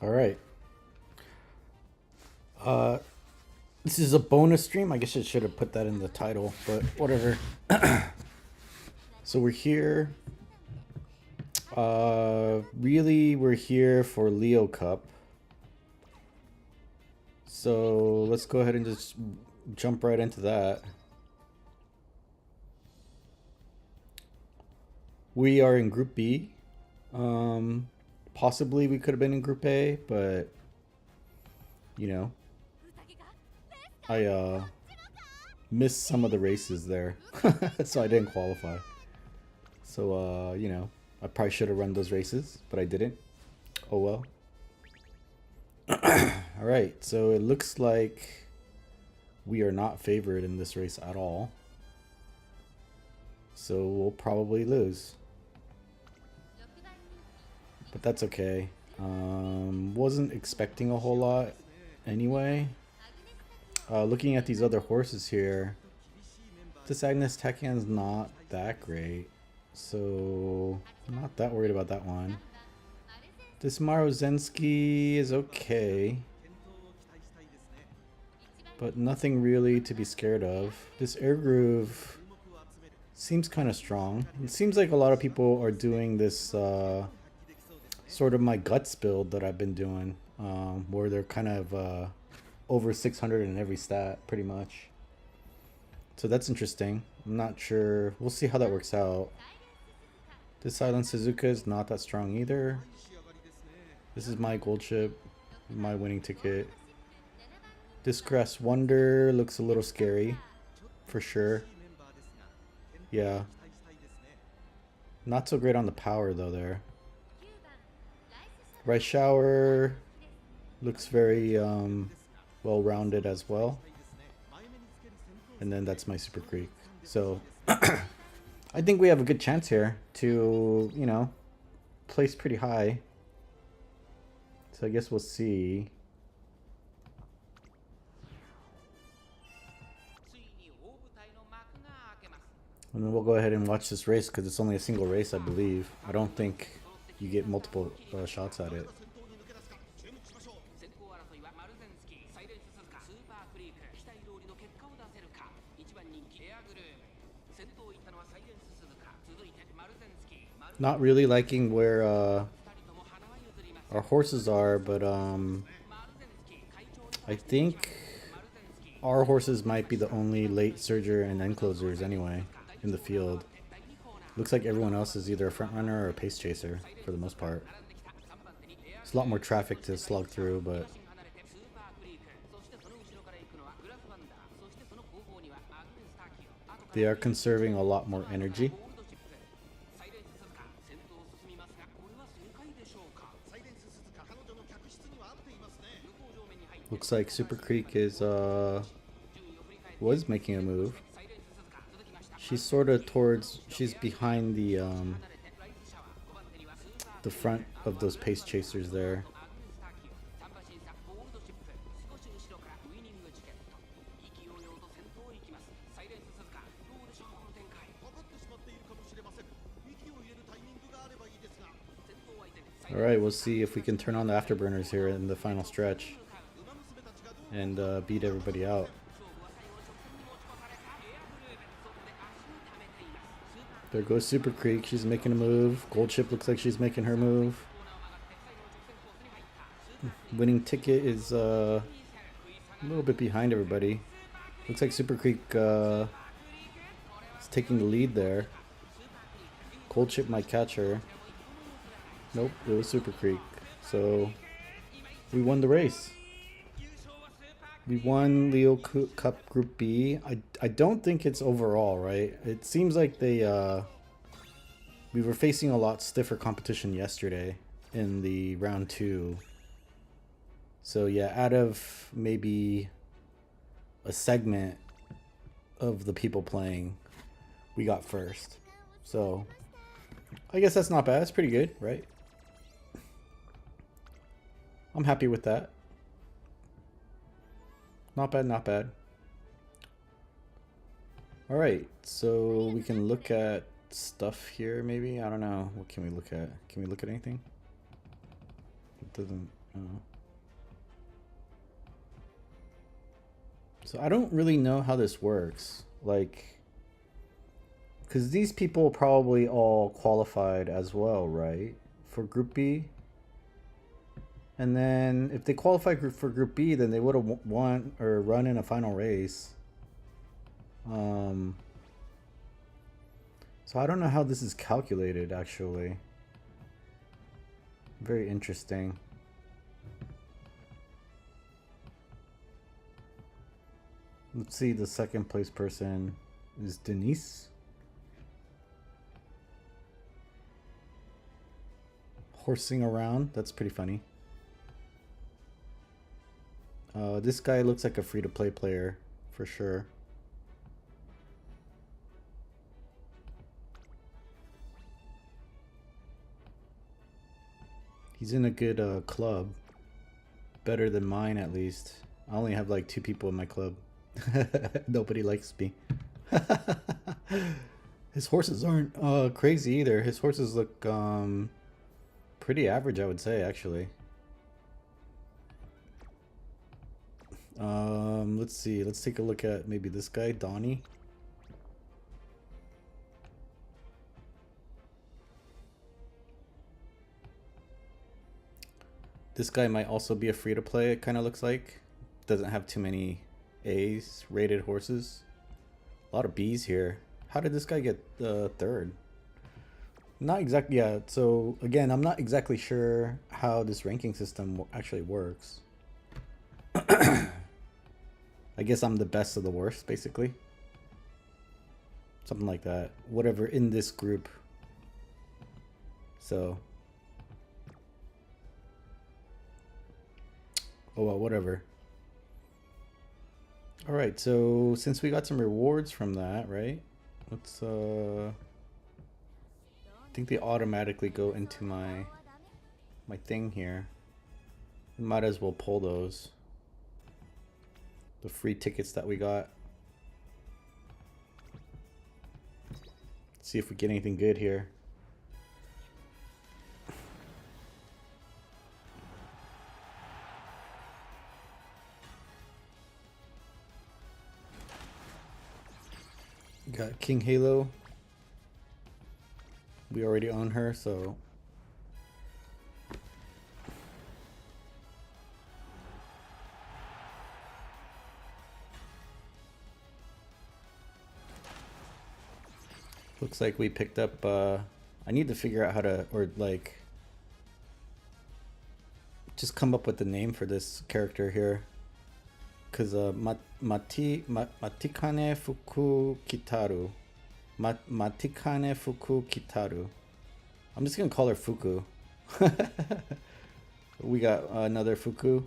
All right. Uh, this is a bonus stream. I guess I should have put that in the title, but whatever. So we're here. Really, we're here for Leo Cup. So let's go ahead and just jump right into that. We are in Group B. Possibly we could have been in Group A, but you know, I missed some of the races there, so I didn't qualify. So you know, I probably should have run those races, but I didn't. Oh well. All right, so it looks like we are not favored in this race at all. So we'll probably lose. But that's okay. Wasn't expecting a whole lot anyway. Looking at these other horses here, this Agnes Tekian's not that great. So I'm not that worried about that one. This Marozensky is okay, but nothing really to be scared of. This Air Groove seems kind of strong. It seems like a lot of people are doing this sort of my guts build that I've been doing, where they're kind of over 600 in every stat, pretty much. So that's interesting. I'm not sure. We'll see how that works out. This Silent Suzuka is not that strong either. This is my gold chip, my winning ticket. This Grass Wonder looks a little scary, for sure. Yeah. Not so great on the power though there. Rice Shower looks very well-rounded as well. And then that's my Super Creek. So I think we have a good chance here to, you know, place pretty high. So I guess we'll see. And then we'll go ahead and watch this race because it's only a single race, I believe. I don't think you get multiple shots at it. Not really liking where our horses are, but I think our horses might be the only late surger and end closers anyway in the field. Looks like everyone else is either a front runner or a pace chaser for the most part. It's a lot more traffic to slog through, but they are conserving a lot more energy. Looks like Super Creek is was making a move. She's sort of towards, she's behind the front of those pace chasers there. All right, we'll see if we can turn on the afterburners here in the final stretch and beat everybody out. There goes Super Creek. She's making a move. Gold Chip looks like she's making her move. Winning ticket is a little bit behind everybody. Looks like Super Creek is taking the lead there. Gold Chip might catch her. Nope, it was Super Creek. So we won the race. We won Leo Cup Group B. I don't think it's overall, right? It seems like they we were facing a lot stiffer competition yesterday in the round 2. So yeah, out of maybe a segment of the people playing, we got first. So I guess that's not bad. It's pretty good, right? I'm happy with that. Not bad, not bad. All right, so we can look at stuff here maybe. I don't know. What can we look at? Can we look at anything? It doesn't So I don't really know how this works. Like, because these people probably all qualified as well, right? For Group B. And then if they qualified for Group B, then they would have won or run in a final race. Um, so I don't know how this is calculated, actually. Very interesting. Let's see, the second place person is Denise. Horsing around, that's pretty funny. This guy looks like a free-to-play player, for sure. He's in a good club. Better than mine, at least. I only have like 2 people in my club. Nobody likes me. His horses aren't crazy either. His horses look pretty average, I would say, actually. Let's see. Let's take a look at maybe this guy, Donnie. This guy might also be a free-to-play, it kind of looks like. Doesn't have too many A's rated horses. A lot of B's here. How did this guy get third? Not exactly, yeah. So again, I'm not exactly sure how this ranking system actually works. I guess I'm the best of the worst, basically. Something like that. Whatever in this group. So. Oh well, whatever. Alright, so since we got some rewards from that, right? Let's I think they automatically go into my thing here. We might as well pull those. The free tickets that we got. Let's see if we get anything good here. Got King Halo. We already own her, so looks like we picked up I need to figure out how to, or like just come up with the name for this character here. Cause Matikane Fuku Kitaru. Matikane Fuku Kitaru. I'm just gonna call her Fuku. We got another Fuku.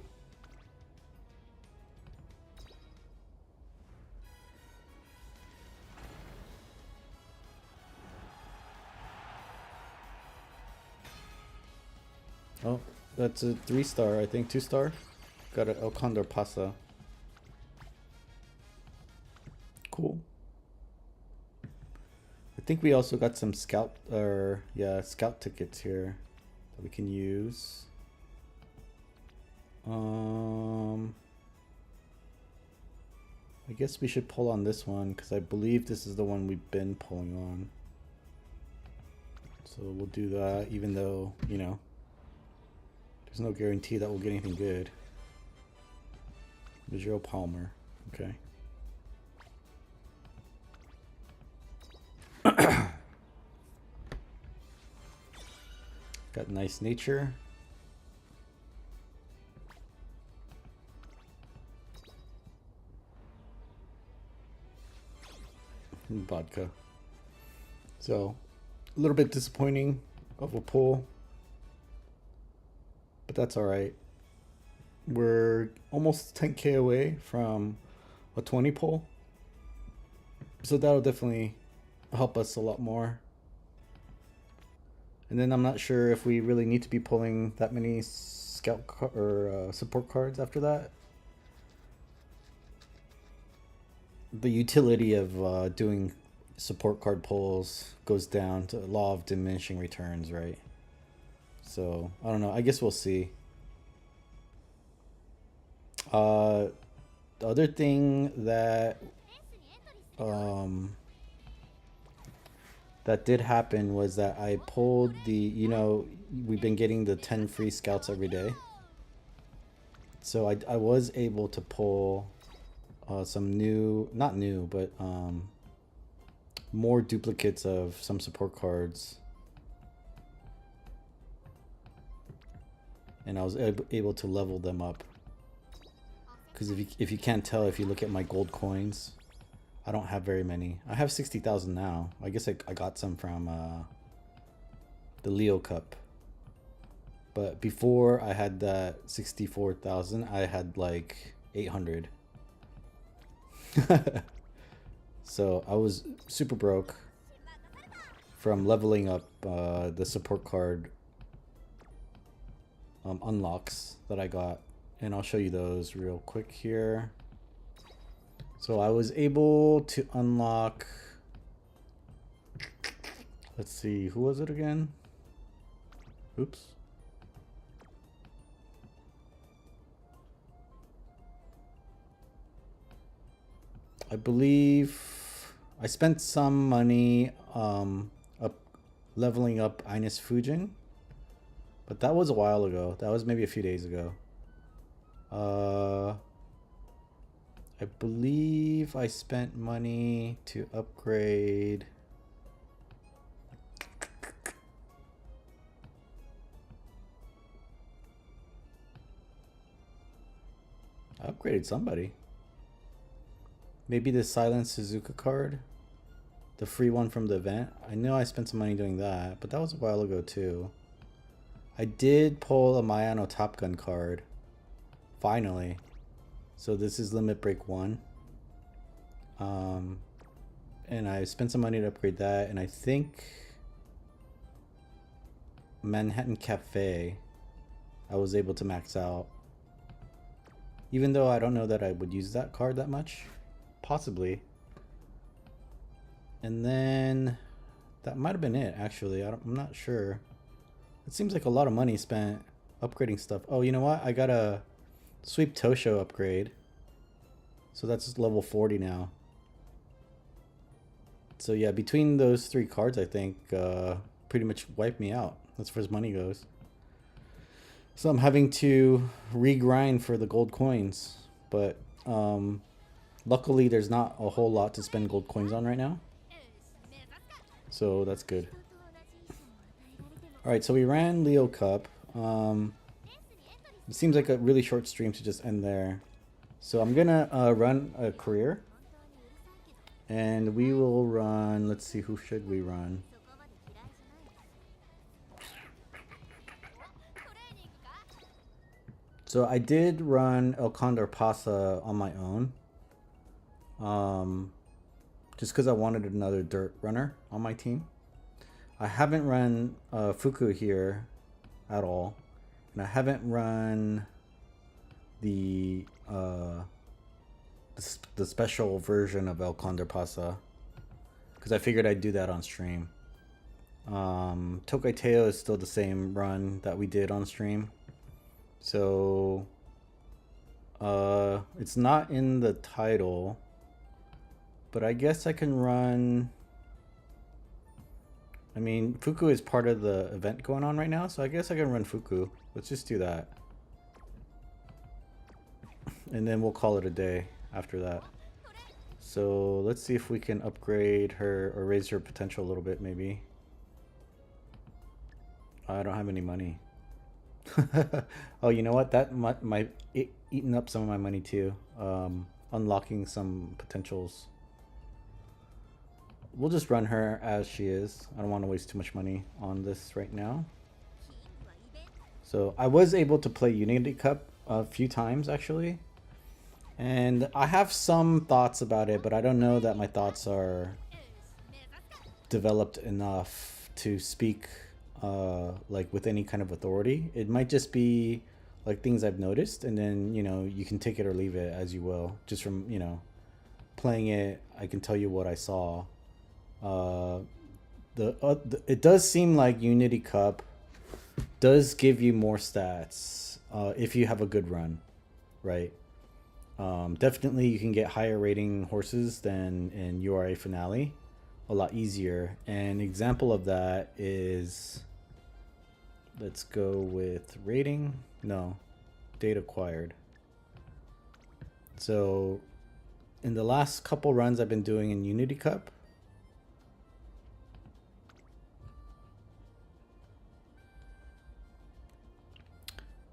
Oh, that's a 3-star, I think. 2-star. Got an El Condor Pasa. Cool. I think we also got some scout tickets here that we can use. I guess we should pull on this one because I believe this is the one we've been pulling on. So we'll do that, even though, you know, there's no guarantee that we'll get anything good. Visual Palmer. Okay. Got nice nature. And vodka. So, a little bit disappointing of a pull. But that's alright. We're almost 10k away from a 20 pull. So that'll definitely help us a lot more. And then I'm not sure if we really need to be pulling that many scout or support cards after that. The utility of doing support card pulls goes down to law of diminishing returns, right? So I don't know. I guess we'll see. Uh, the other thing that um, that did happen was that I pulled the, we've been getting the 10 free scouts every day. So I was able to pull some new, not new, but more duplicates of some support cards. And I was able to level them up. Because if you can't tell, if you look at my gold coins, I don't have very many. I have 60,000 now. I guess I got some from the Leo Cup. But before I had that 64,000, I had like 800. So I was super broke from leveling up the support card unlocks that I got. And I'll show you those real quick here. So I was able to unlock, let's see, who was it again? Oops. I believe I spent some money up leveling up Ines Fujin, but that was a while ago. That was maybe a few days ago. I believe I spent money to upgrade. I upgraded somebody. Maybe the Silent Suzuka card, the free one from the event. I know I spent some money doing that, but that was a while ago too. I did pull a Mayano Top Gun card, finally. So this is Limit Break 1. And I spent some money to upgrade that, and I think Manhattan Cafe I was able to max out. Even though I don't know that I would use that card that much. Possibly. And then that might have been it, actually. I'm not sure. It seems like a lot of money spent upgrading stuff. Oh, you know what? I got a Sweep Tosho upgrade. So that's level 40 now. So yeah, between those 3 cards, I think pretty much wiped me out as far as money goes. So I'm having to regrind for the gold coins. But luckily, there's not a whole lot to spend gold coins on right now. So that's good. Alright, so we ran Leo Cup. It seems like a really short stream to just end there. So I'm gonna run a career. And we will run, let's see, who should we run? So I did run El Condor Pasa on my own. Just because I wanted another dirt runner on my team. I haven't run Fuku here at all. And I haven't run the special version of El Condor Pasa. Because I figured I'd do that on stream. Tokai Teo is still the same run that we did on stream. So it's not in the title. But I guess I can run... I mean, Fuku is part of the event going on right now, so I guess I can run Fuku. Let's just do that. And then we'll call it a day after that. So let's see if we can upgrade her or raise her potential a little bit, maybe. I don't have any money. Oh, you know what? That might eaten up some of my money too. Unlocking some potentials. We'll just run her as she is. I don't want to waste too much money on this right now. So I was able to play Unity Cup a few times actually. And I have some thoughts about it, but I don't know that my thoughts are developed enough to speak like with any kind of authority. It might just be like things I've noticed, and then, you know, you can take it or leave it as you will. Just from, you know, playing it, I can tell you what I saw. It does seem like Unity Cup does give you more stats if you have a good run, right? Definitely you can get higher rating horses than in URA Finale, a lot easier. An example of that is, let's go with rating. No, date acquired. So in the last couple runs I've been doing in Unity Cup,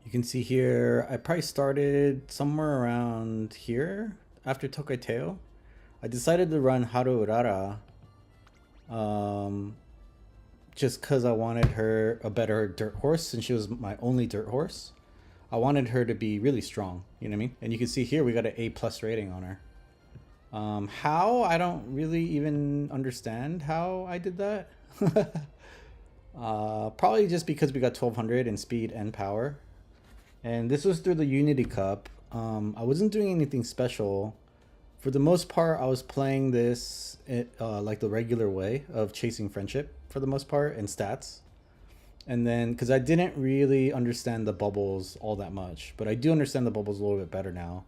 you can see here, I probably started somewhere around here after Tokateo. I decided to run Haru Urara just because I wanted her a better dirt horse since she was my only dirt horse. I wanted her to be really strong, you know what I mean? And you can see here we got an A+ rating on her. How? I don't really even understand how I did that. Probably just because we got 1200 in speed and power. And this was through the Unity Cup. I wasn't doing anything special. For the most part, I was playing this like the regular way of chasing friendship for the most part and stats. And then, because I didn't really understand the bubbles all that much, but I do understand the bubbles a little bit better now.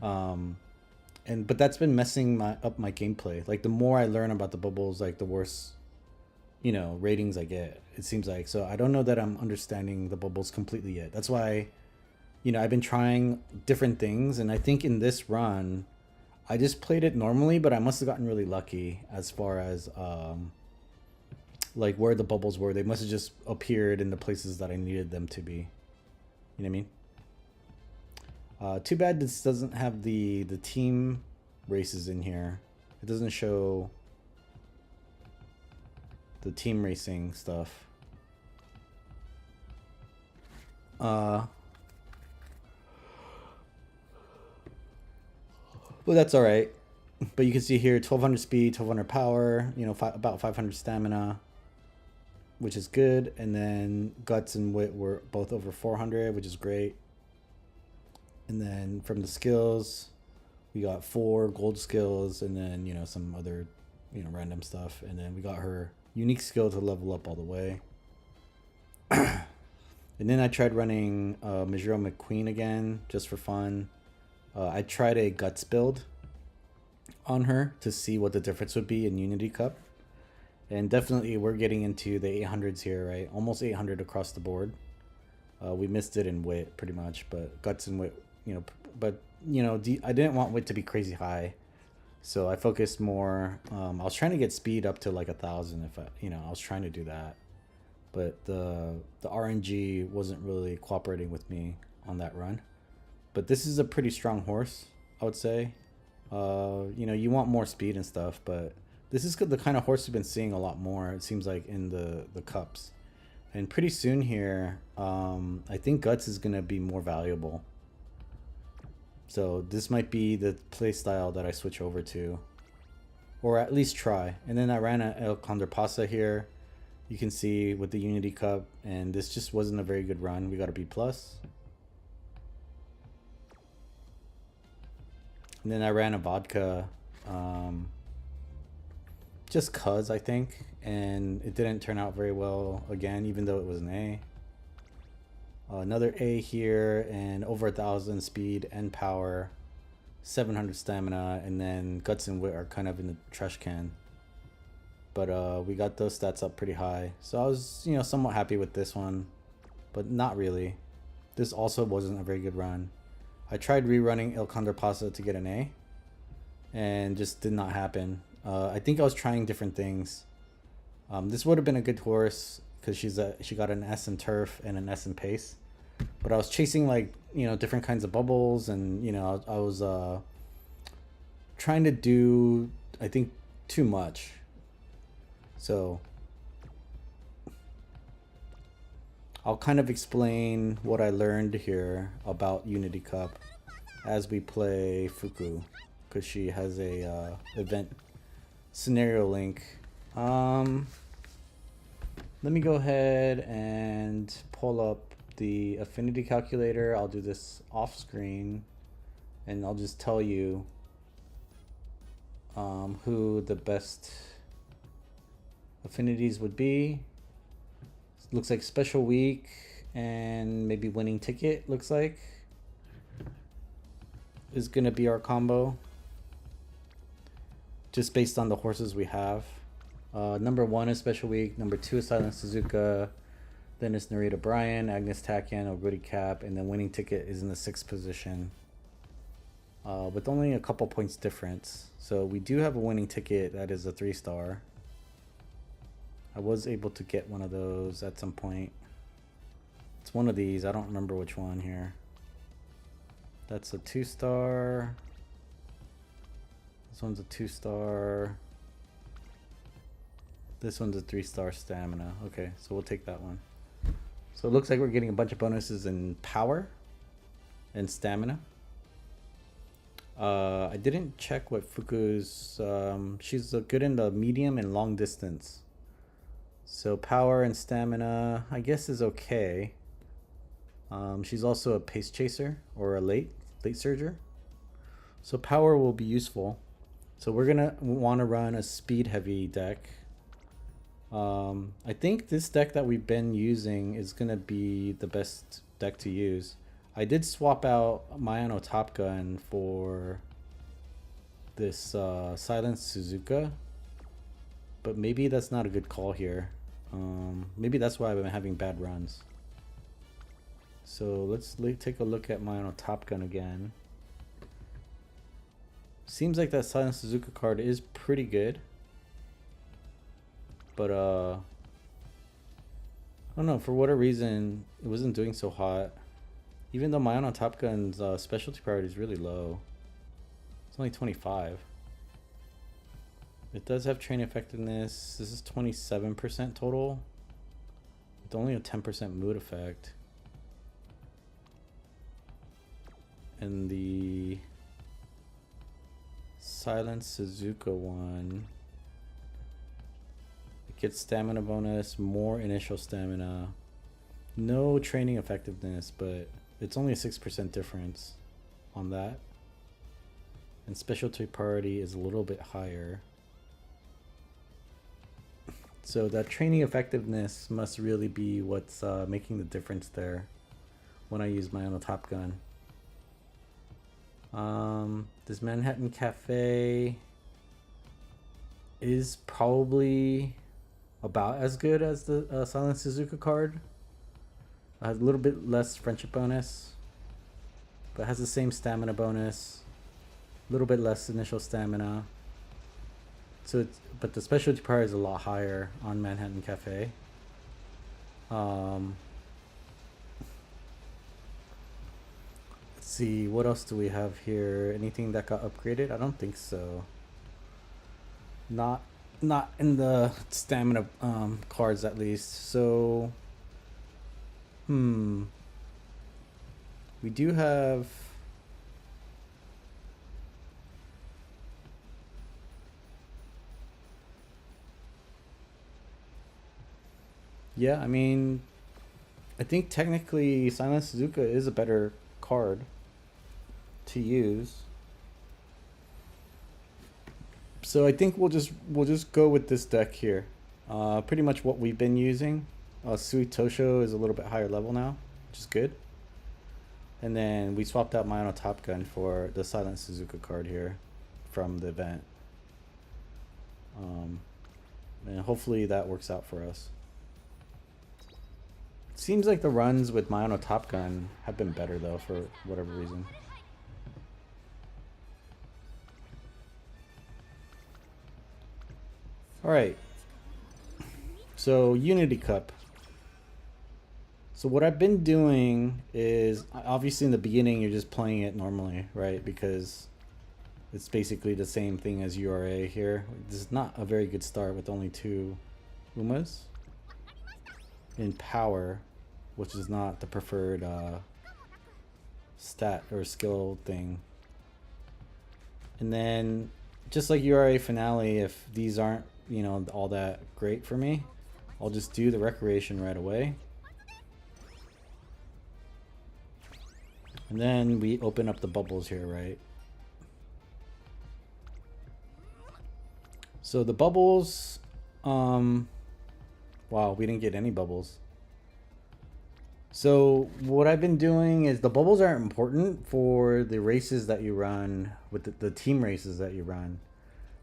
But that's been messing up my gameplay. Like the more I learn about the bubbles, like the worse, ratings I get. It seems like. So I don't know that I'm understanding the bubbles completely yet. That's why, I've been trying different things, and I think in this run, I just played it normally, but I must have gotten really lucky as far as like where the bubbles were. They must have just appeared in the places that I needed them to be. You know what I mean? Too bad this doesn't have the team races in here. It doesn't show the team racing stuff. Well, that's all right. But you can see here 1200 speed, 1200 power, about 500 stamina, which is good. And then guts and wit were both over 400, which is great. And then from the skills, we got 4 gold skills and then, some other, random stuff. And then we got her unique skill to level up all the way. And then I tried running Majiro McQueen again, just for fun. I tried a guts build on her to see what the difference would be in Unity Cup. And definitely we're getting into the 800s here, right? Almost 800 across the board. We missed it in wit pretty much, but guts and wit, I didn't want wit to be crazy high. So I focused more, I was trying to get speed up to like 1,000 if I was trying to do that. But the RNG wasn't really cooperating with me on that run. But this is a pretty strong horse, I would say. You want more speed and stuff, but this is the kind of horse we've been seeing a lot more, it seems like, in the cups. And pretty soon here, I think guts is going to be more valuable. So this might be the play style that I switch over to. Or at least try. And then I ran an El Condorpasa here. You can see with the Unity Cup, and this just wasn't a very good run. We got a B+. And then I ran a vodka, just cuz I think, and it didn't turn out very well again, even though it was an A. Another A here, and over 1,000 speed and power, 700 stamina, and then guts and wit are kind of in the trash can. But we got those stats up pretty high, so I was somewhat happy with this one, but not really. This also wasn't a very good run. I tried rerunning El Condorpasa to get an A, and just did not happen. I think I was trying different things. This would have been a good horse because she got an S in turf and an S in pace, but I was chasing like different kinds of bubbles, and I was trying to do, I think, too much. So I'll kind of explain what I learned here about Unity Cup as we play Fuku, because she has a event scenario link. Let me go ahead and pull up the affinity calculator. I'll do this off screen, and I'll just tell you who the best affinities would be. Looks like special week and maybe winning ticket, looks like. is going to be our combo, just based on the horses we have. Number 1 is Special Week, number 2 is Silent Suzuka, then it's Narita Bryan, Agnes Takian, Oguri Cap, and then Winning Ticket is in the 6th position. With only a couple points difference. So we do have a Winning Ticket that is a 3-star. I was able to get one of those at some point. It's one of these, I don't remember which one here. That's a 2-star. This one's a 2-star. This one's a 3-star stamina. Okay, so we'll take that one. So it looks like we're getting a bunch of bonuses in power and stamina. I didn't check what Fuku's, she's good in the medium and long distance. So power and stamina, I guess, is okay. She's also a pace chaser or a late surger. So power will be useful. So we're gonna want to run a speed heavy deck. I think this deck that we've been using is gonna be the best deck to use. I did swap out Mayano Top Gun for this Silent Suzuka, but maybe that's not a good call here. Maybe that's why I've been having bad runs. So let's take a look at Mayano Top Gun again. Seems like that Silent Suzuka card is pretty good, but I don't know, for whatever reason it wasn't doing so hot. Even though Mayano Top Gun's specialty priority is really low. It's only 25. It does have train effectiveness. This is 27% total. With only a 10% mood effect. And the Silent Suzuka one, it gets stamina bonus, more initial stamina. No training effectiveness, but it's only a 6% difference on that. And specialty priority is a little bit higher. So that training effectiveness must really be what's making the difference there when I use Mayano Top Gun. This Manhattan Cafe is probably about as good as the Silent Suzuka card. A little bit less friendship bonus, but has the same stamina bonus. A little bit less initial stamina. So but the specialty priority is a lot higher on Manhattan Cafe. Let's see, what else do we have here? Anything that got upgraded? I don't think so. Not in the stamina cards at least. So we do have I mean, I think technically Silent Suzuka is a better card to use. So I think we'll just go with this deck here. Pretty much what we've been using. Sui Tosho is a little bit higher level now, which is good. And then we swapped out Mayano Top Gun for the Silent Suzuka card here from the event. And hopefully that works out for us. Seems like the runs with Mayano Top Gun have been better though, for whatever reason. Alright. So Unity Cup. So what I've been doing is, obviously in the beginning you're just playing it normally, right? Because it's basically the same thing as URA here. This is not a very good start with only 2 Umas. In power, which is not the preferred stat or skill thing. And then just like URA finale, if these aren't, you know, all that great for me, I'll just do the recreation right away. And then we open up the bubbles here, right? So the bubbles, wow, we didn't get any bubbles. So what I've been doing is the bubbles are important for the races that you run with the team races that you run,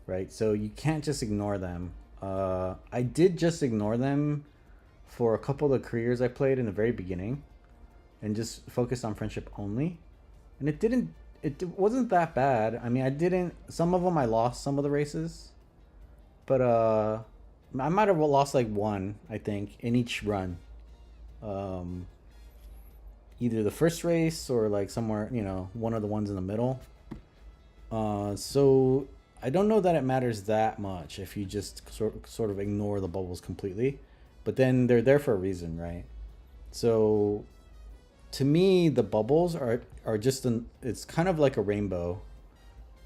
right? So you can't just ignore them. I did just ignore them for a couple of careers I played in the very beginning, and just focused on friendship only, and it wasn't that bad. I mean, I didn't. Some of them I lost some of the races, but I might have lost like one, I think, in each run. Um, Either the first race or like somewhere, one of the ones in the middle. So I don't know that it matters that much if you just sort of ignore the bubbles completely, but then they're there for a reason, right? So to me, the bubbles are just it's kind of like a rainbow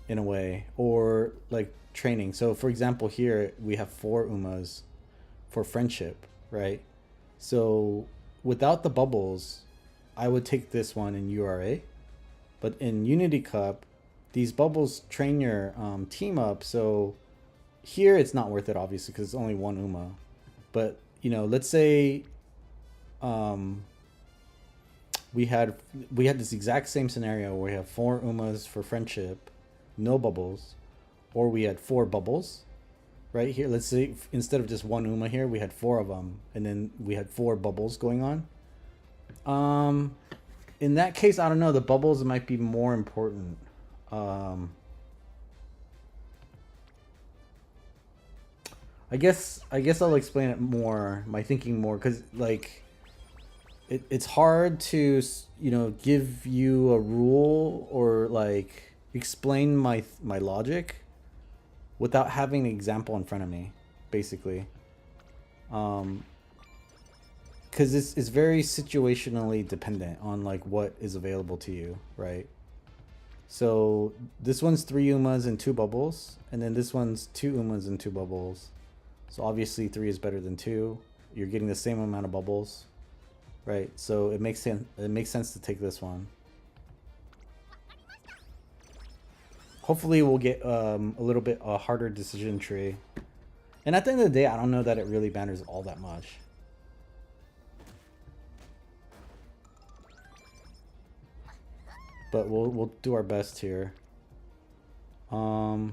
in a way, or like training. So for example, here we have 4 umas for friendship, right? So without the bubbles, I would take this one in URA, but in Unity Cup, these bubbles train your team up. So here it's not worth it, obviously, because it's only 1 uma. But let's say um, we had this exact same scenario where we have 4 umas for friendship, no bubbles, or we had 4 bubbles right here. Let's say instead of just 1 uma here, we had 4 of them, and then we had 4 bubbles going on. In that case, I don't know. The bubbles might be more important. I guess I'll explain it more. My thinking more, because like it's hard to give you a rule or like explain my logic without having an example in front of me, basically. Um, because it's very situationally dependent on like what is available to you, right? So this one's 3 umas and 2 bubbles, and then this one's 2 umas and 2 bubbles. So obviously 3 is better than 2. You're getting the same amount of bubbles, right? So it makes sense. It makes sense to take this one. Hopefully we'll get a little bit a harder decision tree. And at the end of the day, I don't know that it really matters all that much. But we'll do our best here. So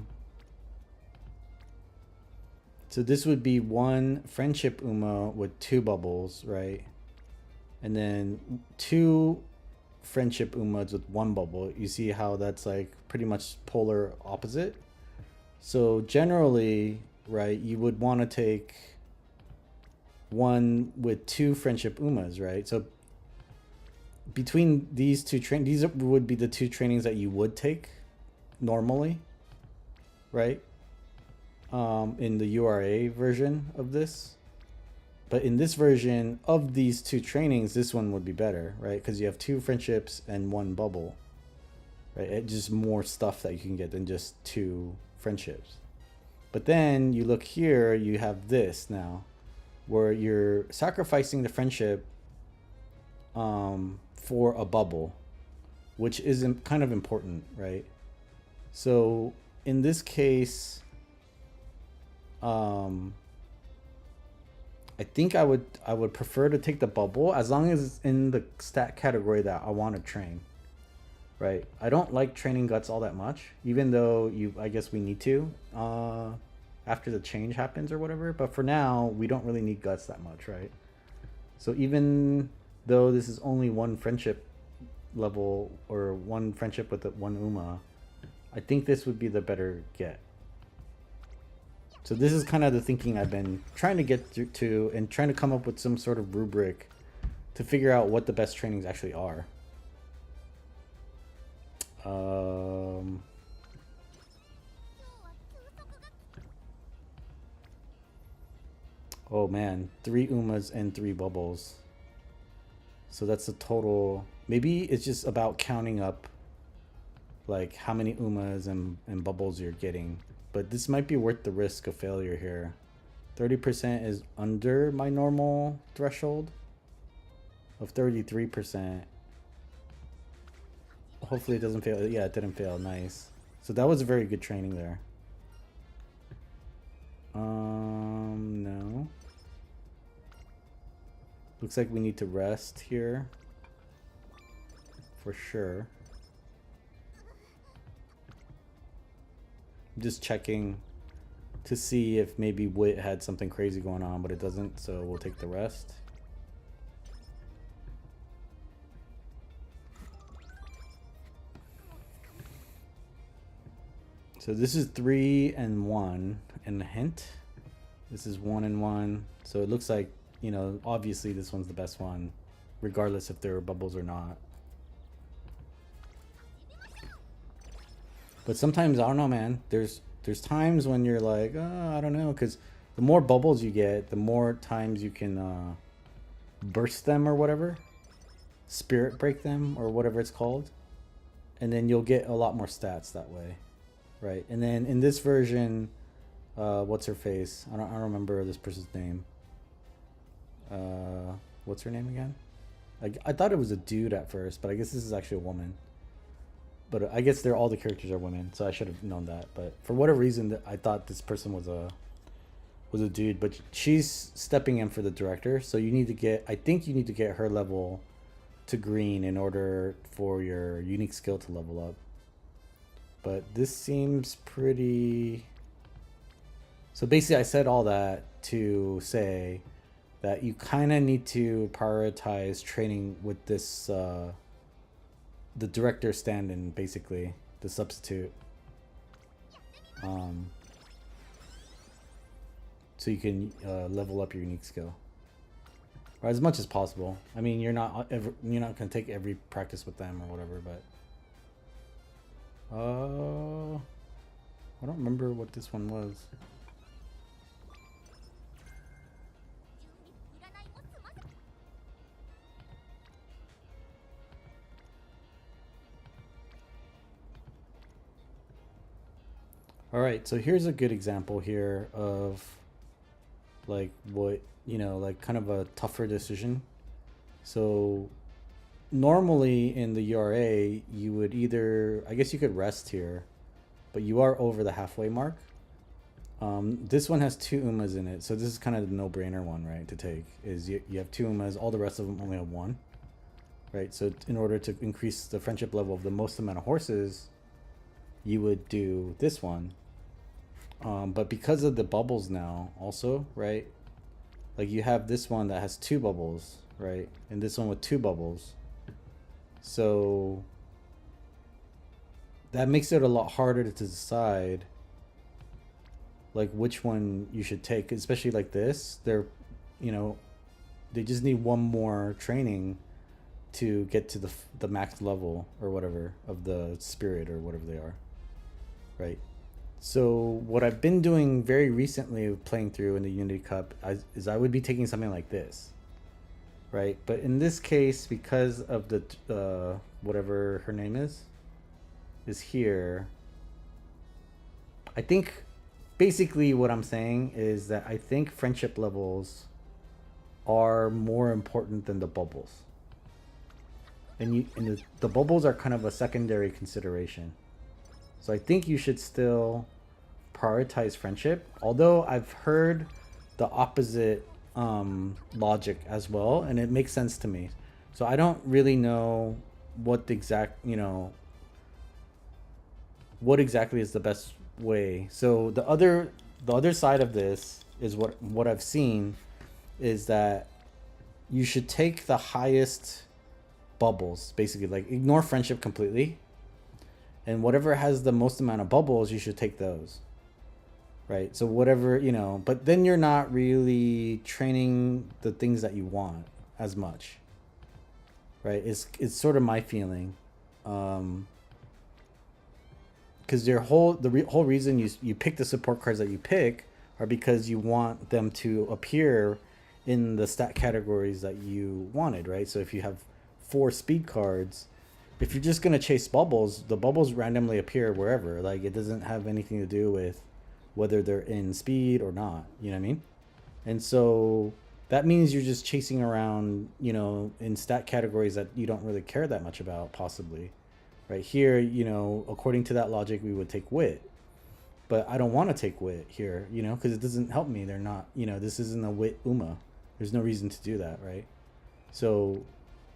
this would be 1 friendship uma with 2 bubbles, right? And then 2 friendship umas with 1 bubble. You see how that's like pretty much polar opposite? So generally, right, you would want to take 1 with 2 friendship umas, right? So between these two these would be the 2 trainings that you would take normally, right? In the URA version of this. But in this version of these 2 trainings, this one would be better, right? Because you have 2 friendships and 1 bubble, right? It's just more stuff that you can get than just 2 friendships. But then you look here, you have this now, where you're sacrificing the friendship for a bubble, which is kind of important, right? So in this case, I think I would prefer to take the bubble as long as it's in the stat category that I want to train, right? I don't like training guts all that much, even though I guess we need to after the change happens or whatever. But for now, we don't really need guts that much, right? So even though this is only 1 friendship level or 1 friendship with the 1 uma, I think this would be the better get. So this is kind of the thinking I've been trying to get to and trying to come up with some sort of rubric to figure out what the best trainings actually are. Oh man, 3 umas and 3 bubbles. So that's a total. Maybe it's just about counting up like how many umas and bubbles you're getting. But this might be worth the risk of failure here. 30% is under my normal threshold of 33%. Hopefully it doesn't fail. Yeah, it didn't fail. Nice. So that was a very good training there. No. Looks like we need to rest here. For sure. I'm just checking to see if maybe Wit had something crazy going on, but it doesn't, so we'll take the rest. So this is 3 and 1 and a hint. This is 1 and 1. So it looks like, you know, obviously this one's the best one, regardless if there are bubbles or not. But sometimes, I don't know, man. There's times when you're like, oh, I don't know, because the more bubbles you get, the more times you can burst them or whatever, spirit break them or whatever it's called, and then you'll get a lot more stats that way, right? And then in this version, what's her face? I don't remember this person's name. What's her name again? I thought it was a dude at first, but I guess this is actually a woman. But I guess all the characters are women, so I should have known that. But for whatever reason, I thought this person was a dude. But she's stepping in for the director, so you need to get. I think you need to get her level to green in order for your unique skill to level up. But this seems pretty. So basically, I said all that to say that you kind of need to prioritize training with this. The director stand-in, basically, the substitute, so you can level up your unique skill, or as much as possible. I mean, you're not gonna take every practice with them or whatever, but I don't remember what this one was. All right, so here's a good example here of like what, you know, like kind of a tougher decision. So normally in the URA, you would either, I guess you could rest here, but you are over the halfway mark. This one has 2 Umas in it, so this is kind of the no-brainer one, right, to take, is you have 2 Umas, all the rest of them only have 1, right? So in order to increase the friendship level of the most amount of horses, you would do this one. But because of the bubbles now also, right, like you have this one that has 2 bubbles, right, and this one with 2 bubbles, so that makes it a lot harder to decide like which one you should take, especially like this. They're, you know, they just need one more training to get to the max level or whatever of the spirit or whatever they are, right? So what I've been doing very recently playing through in the Unity Cup is I would be taking something like this, right? But in this case, because of the whatever her name is here, I think basically what I'm saying is that I think friendship levels are more important than the bubbles, and the bubbles are kind of a secondary consideration. So I think you should still prioritize friendship, although I've heard the opposite logic as well, and it makes sense to me. So I don't really know what the exact, you know, what exactly is the best way. So the other side of this is what I've seen is that you should take the highest bubbles, basically, like ignore friendship completely, and whatever has the most amount of bubbles, you should take those, right? So whatever, you know, but then you're not really training the things that you want as much, right? It's sort of my feeling, because the whole reason you pick the support cards that you pick are because you want them to appear in the stat categories that you wanted, right? So if you have 4 speed cards, if you're just gonna chase bubbles, the bubbles randomly appear wherever. Like, it doesn't have anything to do with whether they're in speed or not. You know what I mean? And so that means you're just chasing around, you know, in stat categories that you don't really care that much about, possibly. Right here, you know, according to that logic, we would take wit. But I don't want to take wit here, you know, because it doesn't help me. They're not, you know, this isn't a wit Uma. There's no reason to do that, right? So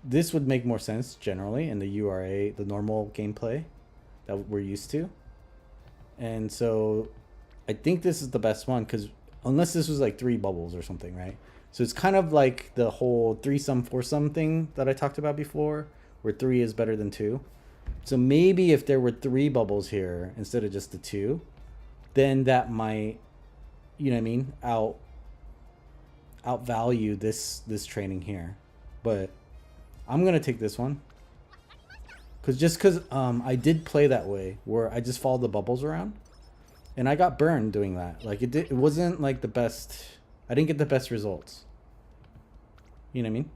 this would make more sense generally in the URA, the normal gameplay that we're used to. And so I think this is the best one because unless this was like 3 bubbles or something, right? So it's kind of like the whole 3-sum, 4-sum thing that I talked about before, where 3 is better than 2. So maybe if there were 3 bubbles here instead of just the 2, then that might, you know what I mean, outvalue this training here. But I'm gonna take this one because I did play that way where I just followed the bubbles around, and I got burned doing that. Like it wasn't like the best. I didn't get the best results. You know what I mean?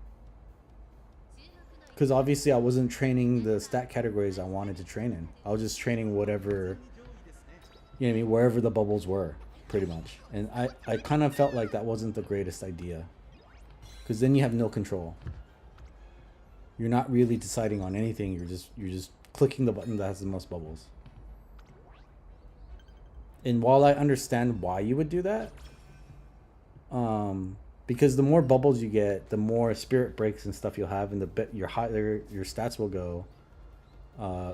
Because obviously I wasn't training the stat categories I wanted to train in. I was just training whatever, you know what I mean, wherever the bubbles were, pretty much. And I kind of felt like that wasn't the greatest idea, because then you have no control. You're not really deciding on anything. You're just clicking the button that has the most bubbles. And while I understand why you would do that, because the more bubbles you get, the more spirit breaks and stuff you'll have, and the bit your higher your stats will go,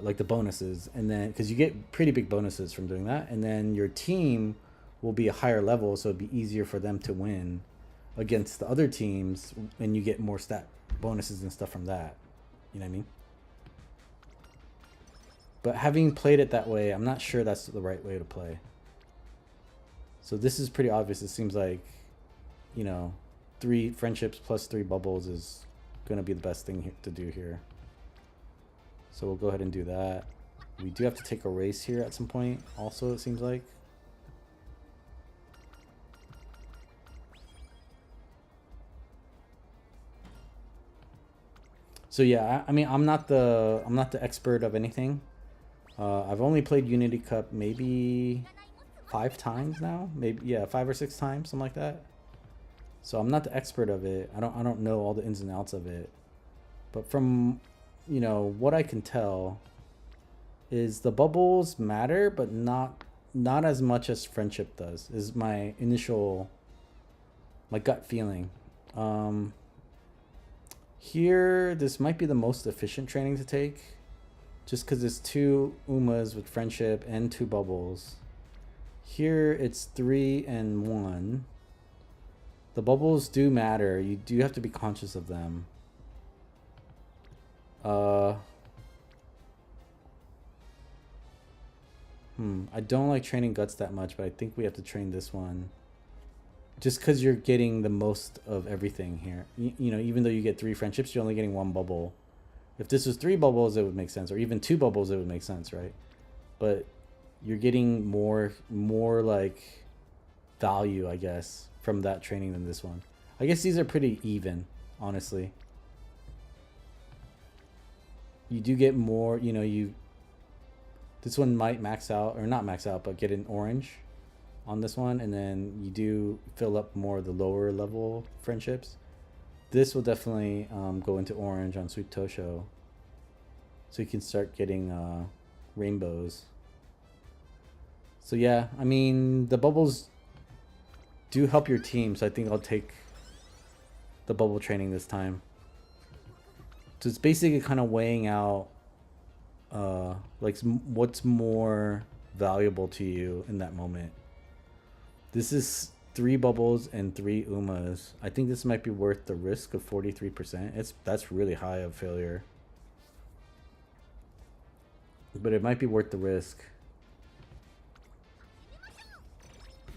like the bonuses, and then because you get pretty big bonuses from doing that, and then your team will be a higher level, so it'd be easier for them to win against the other teams, and you get more stat bonuses and stuff from that. You know what I mean? But having played it that way, I'm not sure that's the right way to play. So this is pretty obvious. It seems like, you know, 3 friendships plus 3 bubbles is gonna be the best thing to do here. So we'll go ahead and do that. We do have to take a race here at some point also, it seems like. So yeah, I mean, I'm not the expert of anything. I've only played Unity Cup maybe 5 times now, maybe, yeah, 5 or 6 times, something like that. So I'm not the expert of it. I don't know all the ins and outs of it. But from, you know, what I can tell is the bubbles matter, but not as much as friendship does, is my gut feeling. Here, this might be the most efficient training to take, just because it's 2 Umas with friendship and 2 bubbles. Here, it's 3 and 1. The bubbles do matter. You do have to be conscious of them. I don't like training guts that much, but I think we have to train this one. Just because you're getting the most of everything here. You know, even though you get 3 friendships, you're only getting 1 bubble. If this was 3 bubbles, it would make sense. Or even 2 bubbles, it would make sense, right? But you're getting more like value, I guess, from that training than this one. I guess these are pretty even, honestly. You do get more, you know, this one might max out, or not max out, but get an orange on this one, and then you do fill up more of the lower level friendships. This will definitely go into orange on Sweet Tosho, so you can start getting rainbows. So yeah, I mean, the bubbles do help your team, so I think I'll take the bubble training this time. So it's basically kind of weighing out like what's more valuable to you in that moment. This is 3 bubbles and 3 Umas. I think this might be worth the risk of 43%. That's really high of failure. But it might be worth the risk.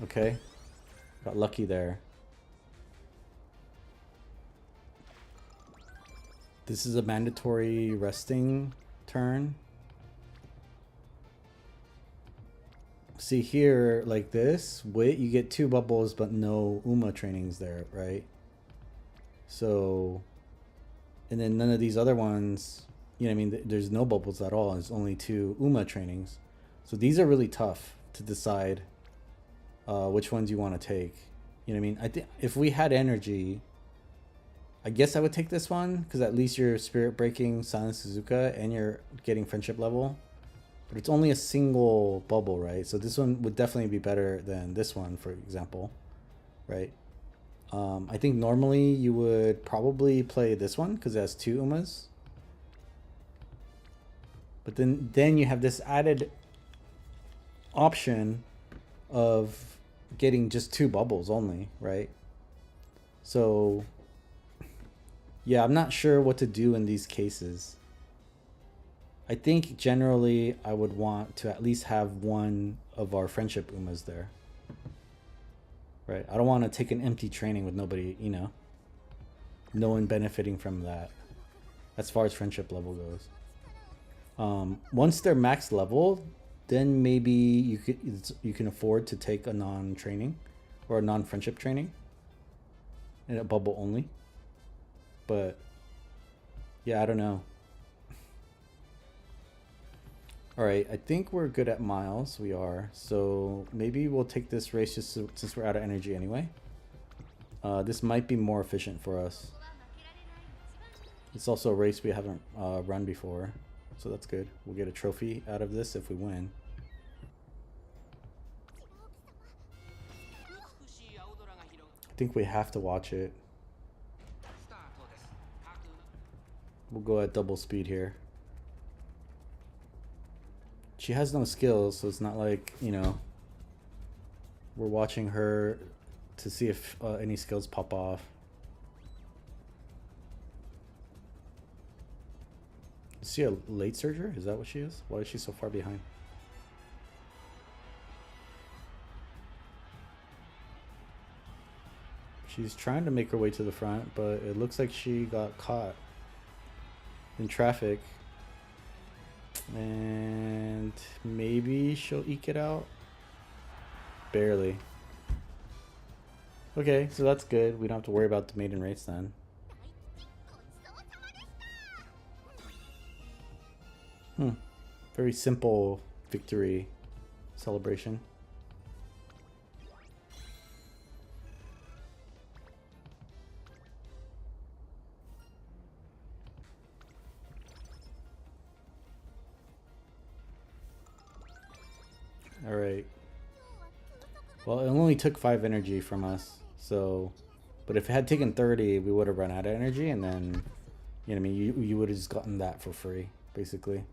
Okay. Got lucky there. This is a mandatory resting turn. See here, like this, wait, you get 2 bubbles, but no Uma trainings there, right? So, and then none of these other ones, you know what I mean? There's no bubbles at all. There's only 2 Uma trainings. So these are really tough to decide which ones you want to take. You know what I mean? I think if we had energy, I guess I would take this one, because at least you're spirit breaking Silent Suzuka and you're getting friendship level. But it's only a single bubble, right? So this one would definitely be better than this one, for example, right? I think normally you would probably play this one because it has two Umas. But then you have this added option of getting just two bubbles only, right? So yeah, I'm not sure what to do in these cases. I think generally I would want to at least have one of our friendship Umas there. Right? I don't want to take an empty training with nobody, no one benefiting from that as far as friendship level goes. Once they're max level, then maybe you can afford to take a non-training or a non-friendship training and a bubble only. But yeah, I don't know. All right, I think we're good at miles. We are. So maybe we'll take this race just since we're out of energy anyway. This might be more efficient for us. It's also a race we haven't run before. So that's good. We'll get a trophy out of this if we win. I think we have to watch it. We'll go at double speed here. She has no skills, so it's not like, we're watching her to see if any skills pop off. Is she a late surger? Is that what she is? Why is she so far behind? She's trying to make her way to the front, but it looks like she got caught in traffic. And maybe she'll eke it out. Barely. Okay, so that's good. We don't have to worry about the maiden race then. Very simple victory celebration. All right. Well, it only took 5 energy from us, so... But if it had taken 30, we would have run out of energy, and then... You know what I mean? You would have just gotten that for free, basically.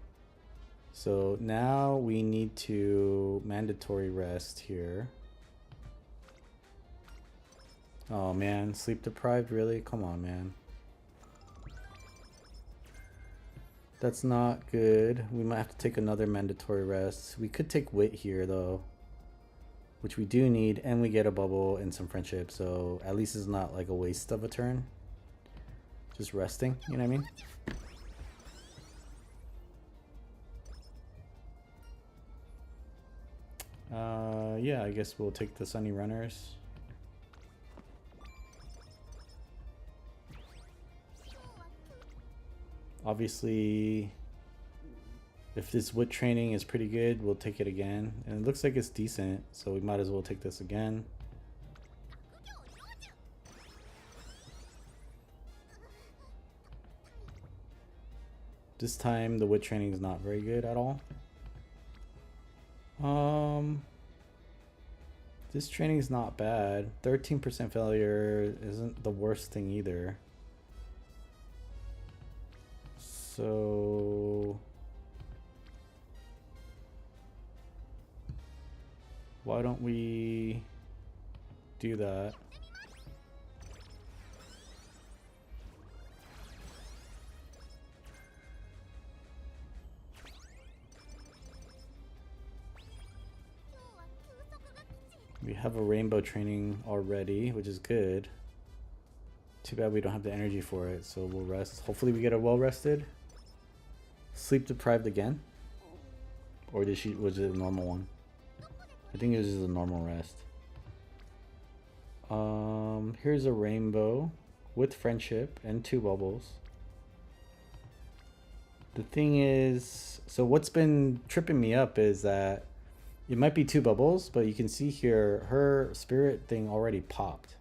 So now we need to mandatory rest here. Oh man, sleep deprived, really? Come on, man. That's not good. We might have to take another mandatory rest. We could take wit here though, which we do need, and we get a bubble and some friendship, so at least it's not like a waste of a turn. Just resting, you know what I mean? Yeah, I guess we'll take the Sunny Runners. Obviously, if this wit training is pretty good, we'll take it again. And it looks like it's decent, so we might as well take this again. This time, the wit training is not very good at all. This training is not bad. 13% failure isn't the worst thing either. So why don't we do that? We have a rainbow training already, which is good. Too bad we don't have the energy for it, so we'll rest. Hopefully we get a well rested. Sleep deprived again? Or was it a normal one? I think it was just a normal rest. Here's a rainbow with friendship and 2 bubbles. The thing is, so what's been tripping me up is that it might be 2 bubbles, but you can see here her spirit thing already popped.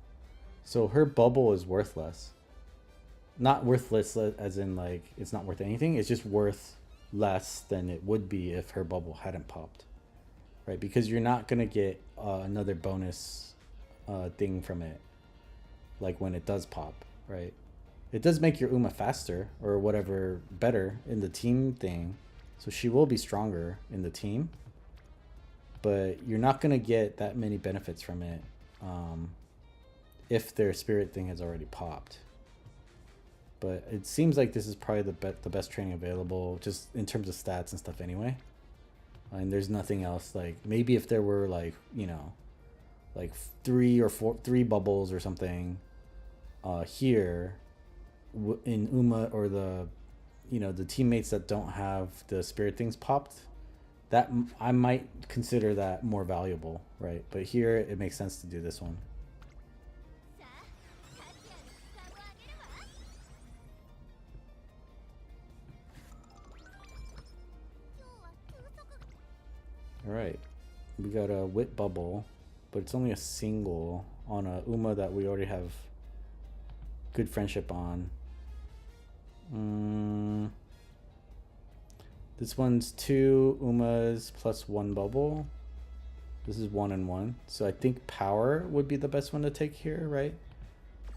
So her bubble is worthless. Not worthless as in like it's not worth anything. It's just worth less than it would be if her bubble hadn't popped. Right? Because you're not going to get another bonus thing from it. like when it does pop, right? It does make your Uma faster or whatever better in the team thing. So she will be stronger in the team. But you're not going to get that many benefits from it if their spirit thing has already popped. But it seems like this is probably the best training available just in terms of stats and stuff anyway. And there's nothing else. Like maybe if there were like, you know, like three bubbles or something here in Uma, or the, you know, the teammates that don't have the spirit things popped, that I might consider that more valuable, right? But here it makes sense to do this one. All right, we got a wit bubble, but it's only a single on a Uma that we already have good friendship on. This one's 2 Umas plus 1 bubble. This is 1 and 1. So I think power would be the best one to take here, right?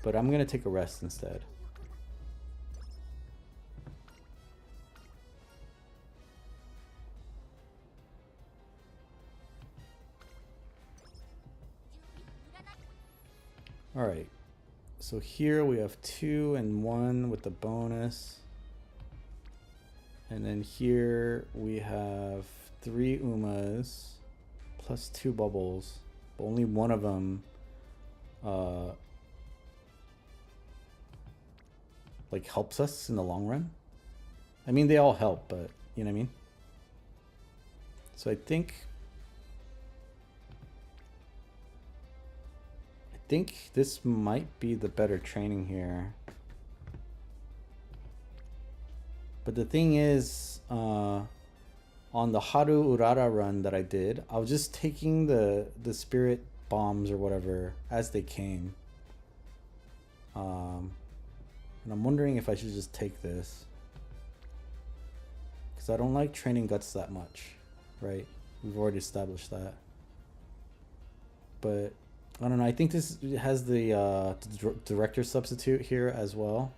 But I'm gonna take a rest instead. All right, so here we have 2 and 1 with the bonus. And then here we have 3 Umas plus 2 bubbles, but only one of them like helps us in the long run. I mean, they all help, but you know what I mean? So I think this might be the better training here. But the thing is, on the Haru Urara run that I did, I was just taking the spirit bombs or whatever as they came. And I'm wondering if I should just take this, because I don't like training guts that much, right? We've already established that. But I don't know. I think this has the director substitute here as well.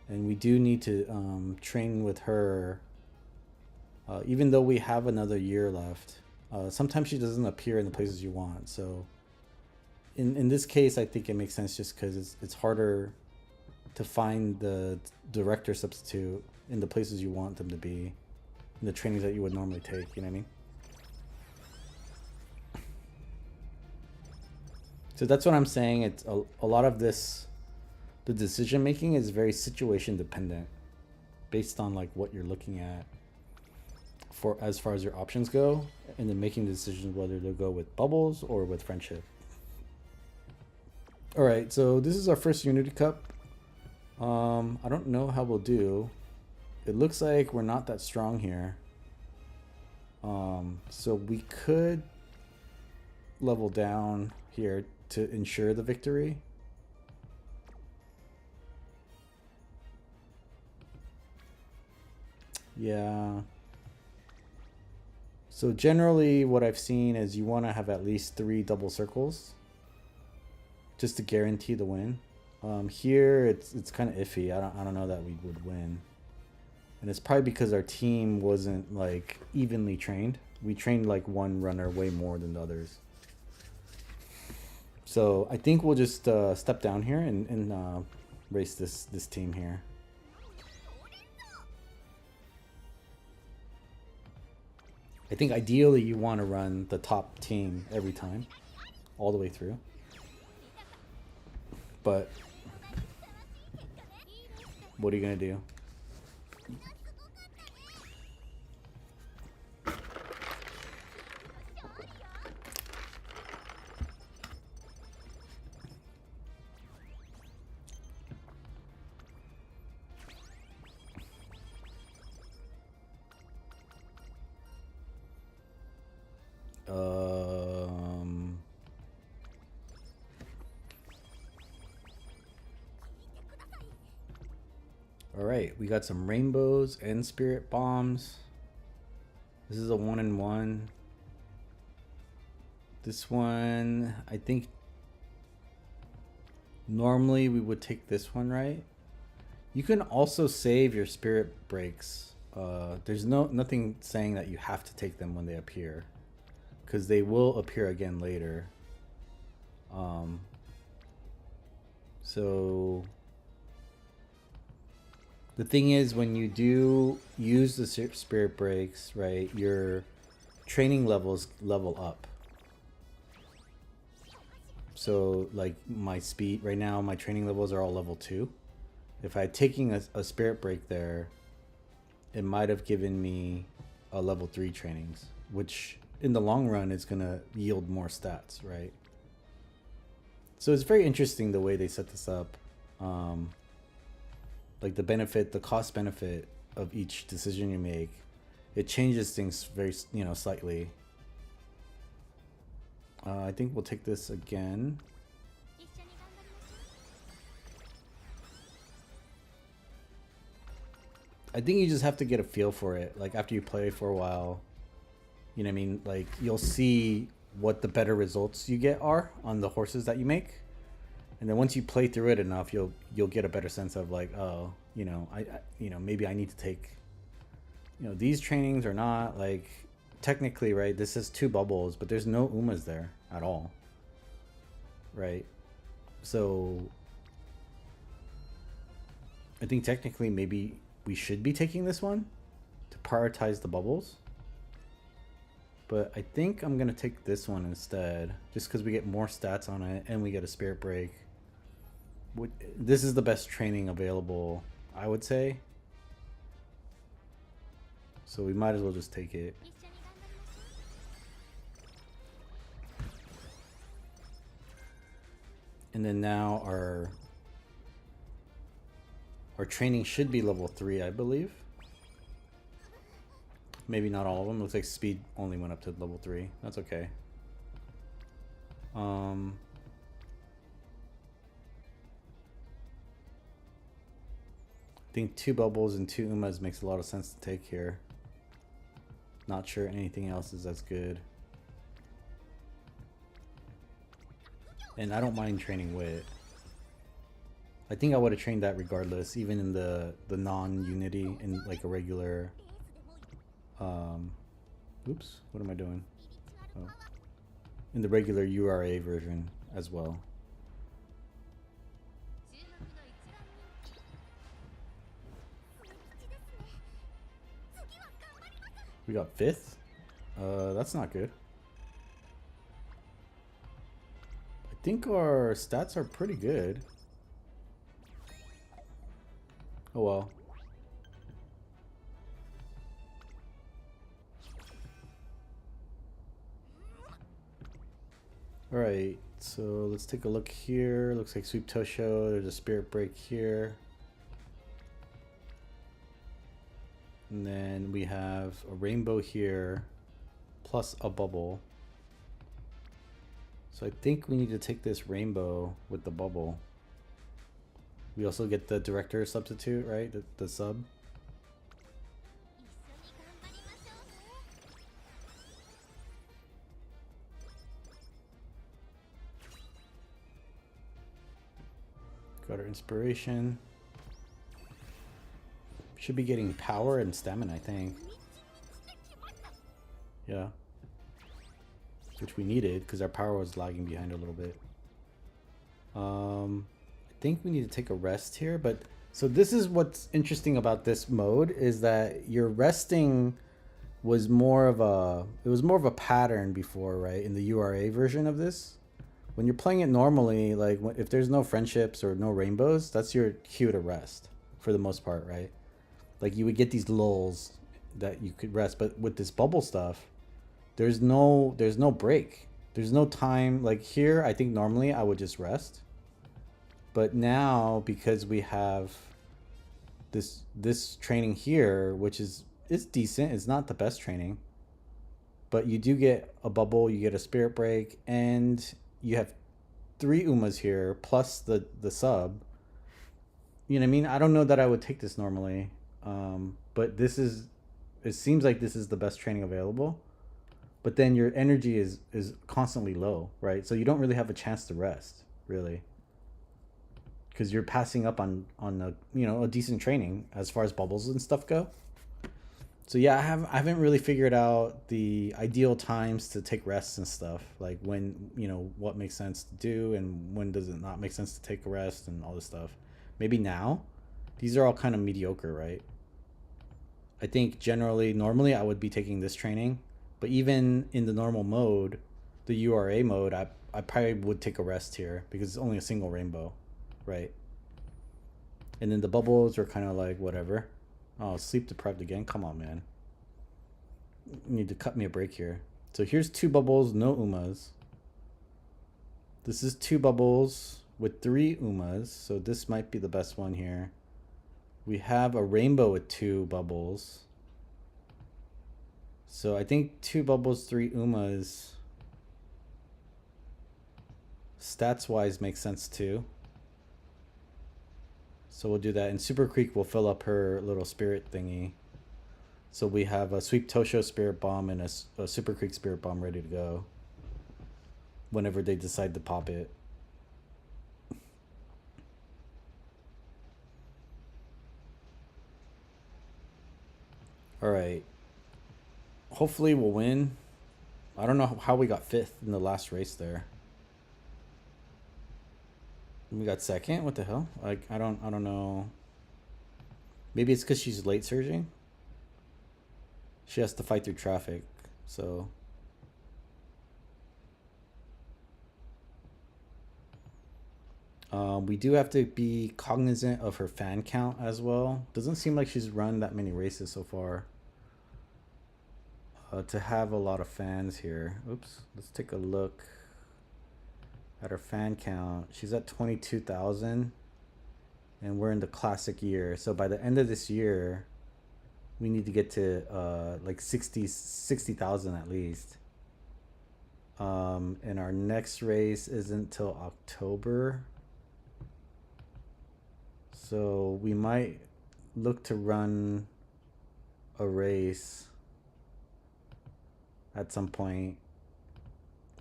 And we do need to train with her, even though we have another year left. Sometimes she doesn't appear in the places you want. So in this case, I think it makes sense just because it's harder to find the director substitute in the places you want them to be, in the trainings that you would normally take, you know what I mean? So that's what I'm saying. It's a lot of this, the decision making is very situation dependent, based on like what you're looking at for as far as your options go, and then making the decision whether to go with bubbles or with friendship. All right, so this is our first Unity Cup. I don't know how we'll do. It looks like we're not that strong here. So we could level down here to ensure the victory. Yeah. So generally what I've seen is you want to have at least 3 double circles just to guarantee the win. Here it's kind of iffy. I don't know that we would win. And it's probably because our team wasn't like evenly trained. We trained like one runner way more than the others. So I think we'll just step down here and race this team here. I think ideally you want to run the top team every time, all the way through. But what are you gonna do? All right, we got some rainbows and spirit bombs. This is a 1 and 1. This one, I think Normally we would take this one, right? You can also save your spirit breaks. There's nothing saying that you have to take them when they appear, because they will appear again later. Um, so the thing is, when you do use the spirit breaks, right, your training levels level up. So like my speed right now, my training levels are all level 2. If I had taken a spirit break there, it might have given me a level 3 trainings, which in the long run is going to yield more stats, right? So it's very interesting the way they set this up. Like the benefit, the cost benefit of each decision you make, it changes things very, slightly. I think we'll take this again. I think you just have to get a feel for it. Like after you play for a while, you know what I mean? Like you'll see what the better results you get are on the horses that you make. And then once you play through it enough, you'll get a better sense of like, oh, I maybe I need to take, these trainings or not. Like technically, right, this is 2 bubbles, but there's no Umas there at all. Right? So I think technically maybe we should be taking this one to prioritize the bubbles. But I think I'm going to take this one instead, just because we get more stats on it and we get a spirit break. This is the best training available, I would say. So we might as well just take it. And then now our training should be level 3, I believe. Maybe not all of them. Looks like speed only went up to level 3. That's okay. I think 2 bubbles and 2 Umas makes a lot of sense to take here. Not sure anything else is as good. And I don't mind training Wit. I think I would have trained that regardless, even in the non-unity, in like a regular... oops, what am I doing? Oh. In the regular URA version as well. We got 5th? That's not good. I think our stats are pretty good. Oh well. Alright, so let's take a look here. Looks like Sweep Tosho. There's a spirit break here. And then we have a rainbow here, plus a bubble. So I think we need to take this rainbow with the bubble. We also get the director substitute, right? The sub. Got our inspiration. Should be getting power and stamina, I think. Yeah. Which we needed because our power was lagging behind a little bit. I think we need to take a rest here, but so this is what's interesting about this mode is that your resting was more of a pattern before, right? In the URA version of this. When you're playing it normally, like if there's no friendships or no rainbows, that's your cue to rest for the most part, right? Like you would get these lulls that you could rest, but with this bubble stuff, there's no break. There's no time. Like here, I think normally I would just rest. But now because we have this training here, which is decent, it's not the best training. But you do get a bubble, you get a spirit break, and you have 3 Umas here plus the sub. You know what I mean? I don't know that I would take this normally. But it seems like this is the best training available. But then your energy is constantly low, right? So you don't really have a chance to rest, really. because you're passing up on a a decent training as far as bubbles and stuff go. So yeah, I haven't really figured out the ideal times to take rests and stuff. Like when what makes sense to do and when does it not make sense to take a rest and all this stuff. Maybe now. These are all kind of mediocre, right? I think normally I would be taking this training, but even in the normal mode, the URA mode, I probably would take a rest here because it's only a single rainbow, right? And then the bubbles are kind of like whatever. Oh, sleep deprived again. Come on, man. You need to cut me a break here. So here's 2 bubbles, no Umas. This is 2 bubbles with 3 Umas. So this might be the best one here. We have a rainbow with 2 bubbles. So I think 2 bubbles, 3 Umas. Stats wise makes sense too. So we'll do that. And Super Creek will fill up her little spirit thingy. So we have a Sweep Tosho Spirit Bomb and a Super Creek Spirit Bomb ready to go whenever they decide to pop it. All right. Hopefully we'll win. I don't know how we got 5th in the last race there. We got 2nd? What the hell? Like I don't know. Maybe it's because she's late surging. She has to fight through traffic, so we do have to be cognizant of her fan count as well. Doesn't seem like she's run that many races so far. To have a lot of fans here. Oops. Let's take a look at her fan count. She's at 22,000 and we're in the classic year. So by the end of this year, we need to get to like 60,000 at least. And our next race isn't till October. So we might look to run a race at some point,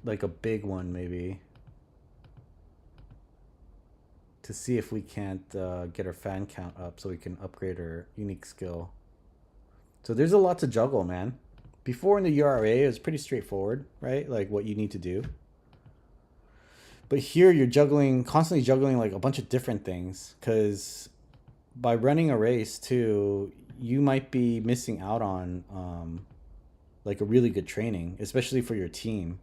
like a big one maybe, to see if we can't get our fan count up so we can upgrade our unique skill. So there's a lot to juggle, man. Before in the URA, it was pretty straightforward, right? Like what you need to do. But here you're constantly juggling like a bunch of different things, because by running a race too, you might be missing out on like a really good training, especially for your team,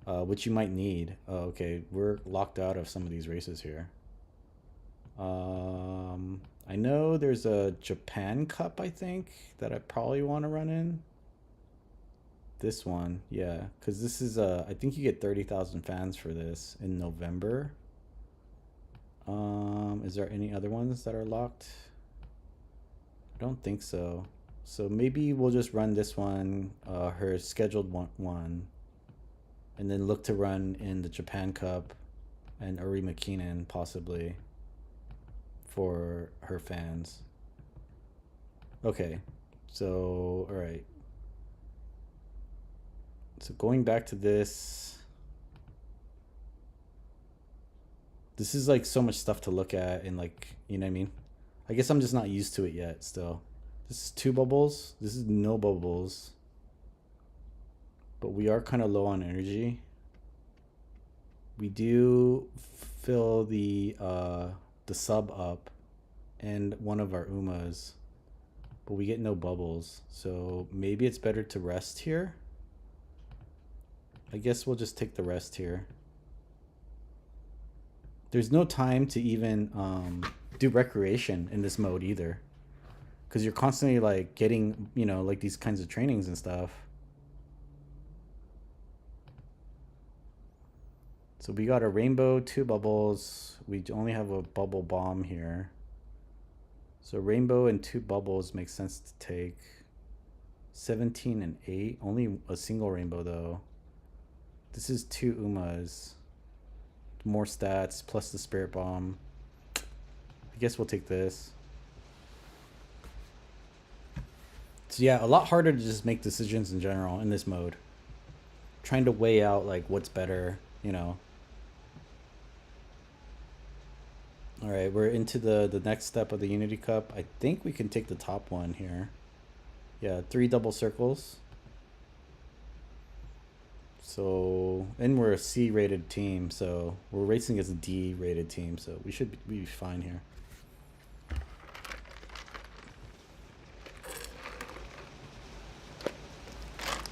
which you might need. Okay, we're locked out of some of these races here. I know there's a Japan Cup, I think, that I probably want to run in. This one, yeah, because this is I think you get 30,000 fans for this in November. Is there any other ones that are locked? I don't think so. So maybe we'll just run this one, her scheduled one, and then look to run in the Japan Cup and Uri McKinnon possibly for her fans. Okay, so all right. So going back to this is like so much stuff to look at, and like, you know what I mean? I guess I'm just not used to it yet still. This is 2 bubbles. This is no bubbles. But we are kind of low on energy. We do fill the sub up and one of our Umas, but we get no bubbles. So maybe it's better to rest here. I guess we'll just take the rest here. There's no time to even do recreation in this mode either, because you're constantly like getting, like these kinds of trainings and stuff. So we got a rainbow, 2 bubbles. We only have a bubble bomb here. So rainbow and 2 bubbles makes sense to take. 17 and 8. Only a single rainbow though. This is 2 Umas. More stats plus the spirit bomb. I guess we'll take this. So yeah, a lot harder to just make decisions in general in this mode. Trying to weigh out like what's better, All right, we're into the next step of the Unity Cup. I think we can take the top one here. Yeah, 3 double circles. So, and we're a C-rated team, so we're racing as a D-rated team, so we should be fine here.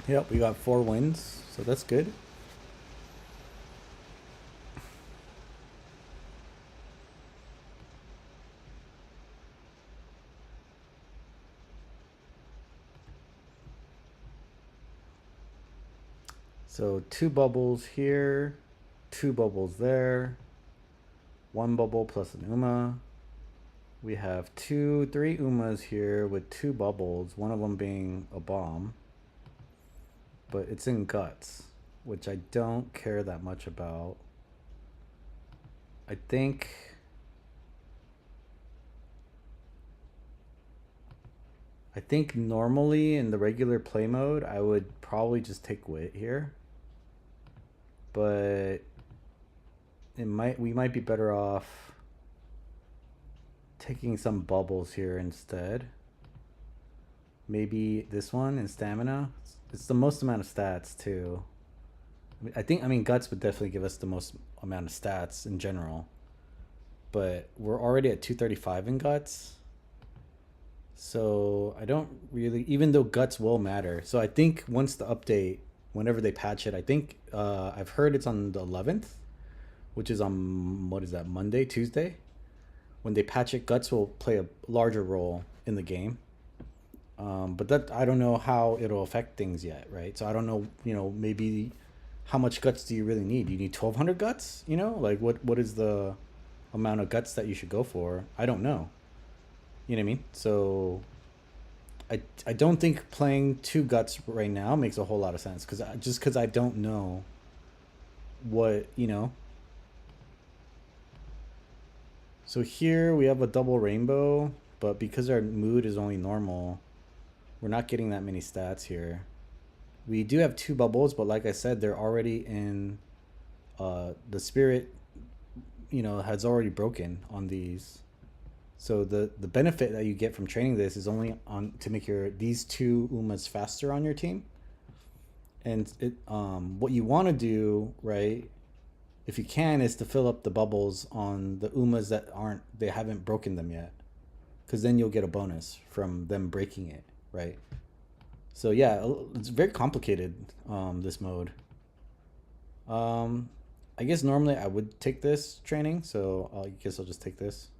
Yep, we got 4 wins, so that's good. So 2 bubbles here, 2 bubbles there, 1 bubble plus an Uma. We have 3 Umas here with 2 bubbles, one of them being a bomb. But it's in guts, which I don't care that much about. I think normally in the regular play mode, I would probably just take wit here. But we might be better off taking some bubbles here instead. Maybe this one in stamina. It's the most amount of stats too. I mean guts would definitely give us the most amount of stats in general. But we're already at 235 in guts. So I don't really, even though guts will matter. So I think once the update, whenever they patch it, I think I've heard it's on the 11th, which is on, what is that, Monday, Tuesday? When they patch it, guts will play a larger role in the game. But that, I don't know how it'll affect things yet, right? So I don't know, maybe how much guts do you really need? Do you need 1,200 guts? Like what is the amount of guts that you should go for? I don't know. You know what I mean? So I don't think playing 2 guts right now makes a whole lot of sense because I don't know what. So here we have a double rainbow, but because our mood is only normal, we're not getting that many stats here. We do have 2 bubbles, but like I said, they're already in the spirit, has already broken on these. So the benefit that you get from training this is only on to make these 2 Umas faster on your team. And what you want to do, right, if you can, is to fill up the bubbles on the Umas that they haven't broken them yet, because then you'll get a bonus from them breaking it, right? So yeah, it's very complicated, this mode. I guess normally I would take this training, so I guess I'll just take this.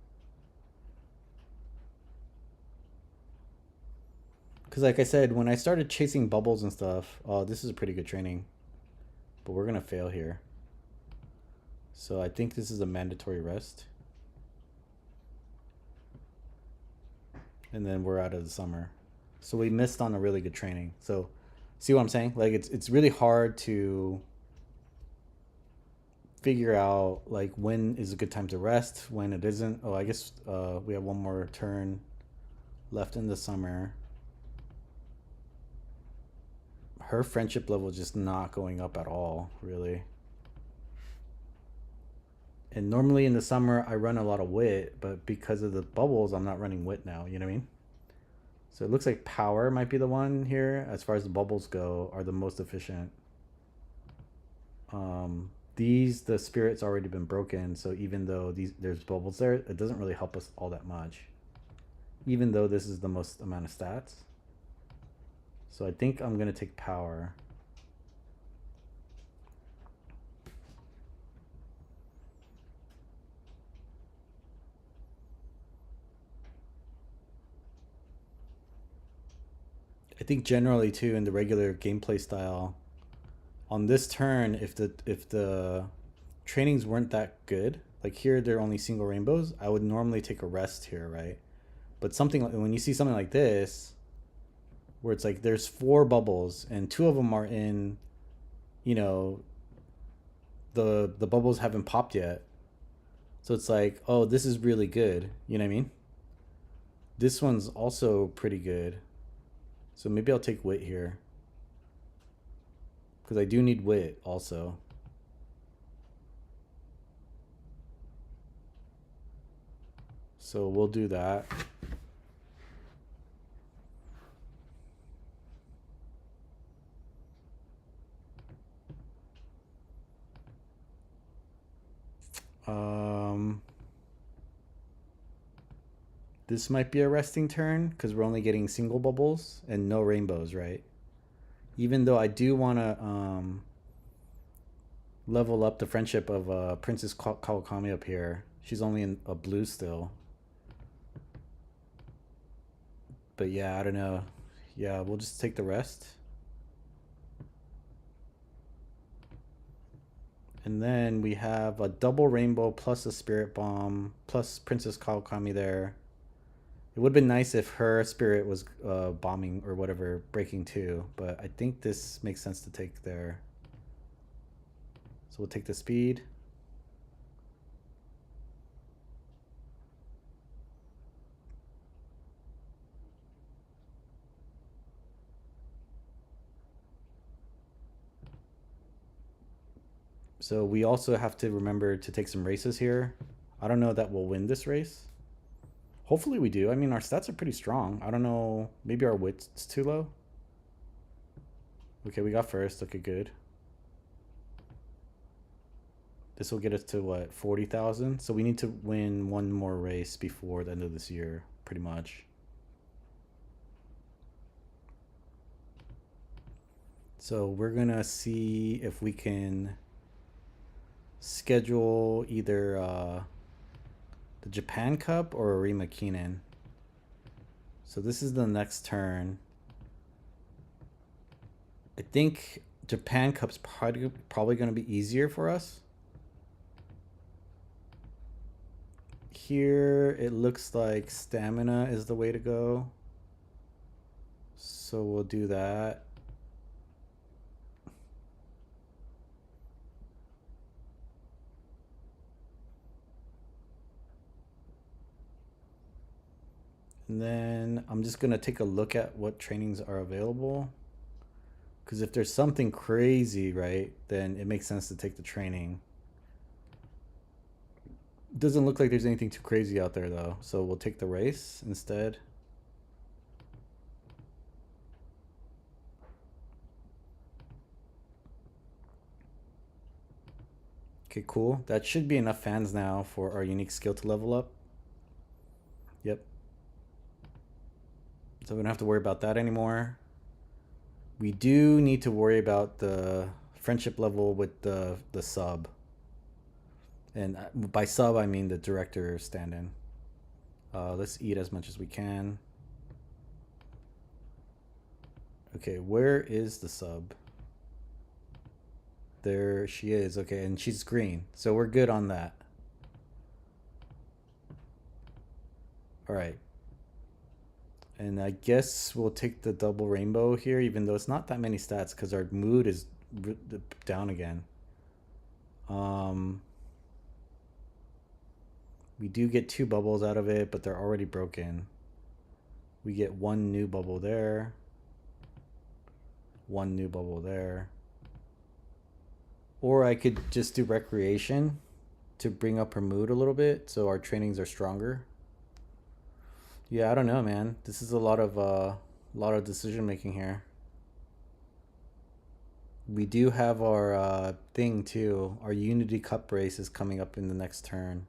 Because like I said, when I started chasing bubbles and stuff, this is a pretty good training. But we're going to fail here. So I think this is a mandatory rest. And then we're out of the summer. So we missed on a really good training. So see what I'm saying? Like it's really hard to figure out like when is a good time to rest, when it isn't. Oh, I guess we have one more turn left in the summer. Her friendship level is just not going up at all, really. And normally in the summer I run a lot of wit, but because of the bubbles I'm not running wit now, you know what I mean? So it looks like power might be the one here, as far as the bubbles go, are the most efficient. The spirit's already been broken, so even though there's bubbles there, it doesn't really help us all that much. Even though this is the most amount of stats. So I think I'm gonna take power. I think generally too in the regular gameplay style, on this turn, if the trainings weren't that good, like here they're only single rainbows, I would normally take a rest here, right? But something like when you see something like this, where it's like there's 4 bubbles and 2 of them are in, the bubbles haven't popped yet. So it's like, oh, this is really good. You know what I mean? This one's also pretty good. So maybe I'll take wit here. Because I do need wit also. So we'll do that. This might be a resting turn because we're only getting single bubbles and no rainbows, right? Even though I do want to level up the friendship of Princess Kawakami up here. She's only in a blue still. But yeah, I don't know. Yeah, we'll just take the rest. And then we have a double rainbow plus a spirit bomb plus Princess Kawakami there. It would have been nice if her spirit was bombing or whatever, breaking too. But I think this makes sense to take there. So we'll take the speed. So we also have to remember to take some races here. I don't know that we'll win this race. Hopefully we do. I mean, our stats are pretty strong. I don't know. Maybe our wit's too low. Okay, we got first. Okay, good. This will get us to what, 40,000? So we need to win one more race before the end of this year, pretty much. So we're gonna see if we can schedule either the Japan Cup or Arima Keenan. So this is the next turn. I think Japan Cup's probably going to be easier for us. Here it looks like stamina is the way to go. So we'll do that. And then I'm just going to take a look at what trainings are available. Because if there's something crazy, right, then it makes sense to take the training. Doesn't look like there's anything too crazy out there, though. So we'll take the race instead. Okay, cool. That should be enough fans now for our unique skill to level up. Yep. So we don't have to worry about that anymore. We do need to worry about the friendship level with the sub. And by sub, I mean the director stand-in. Let's eat as much as we can. Okay, where is the sub? There she is. Okay, and she's green. So we're good on that. All right. And I guess we'll take the double rainbow here, even though it's not that many stats because our mood is down again. We do get 2 bubbles out of it, but they're already broken. We get 1 new bubble there. 1 new bubble there. Or I could just do recreation to bring up her mood a little bit so our trainings are stronger. Yeah, I don't know, man. This is a lot of decision making here. We do have our thing too. Our Unity Cup race is coming up in the next turn.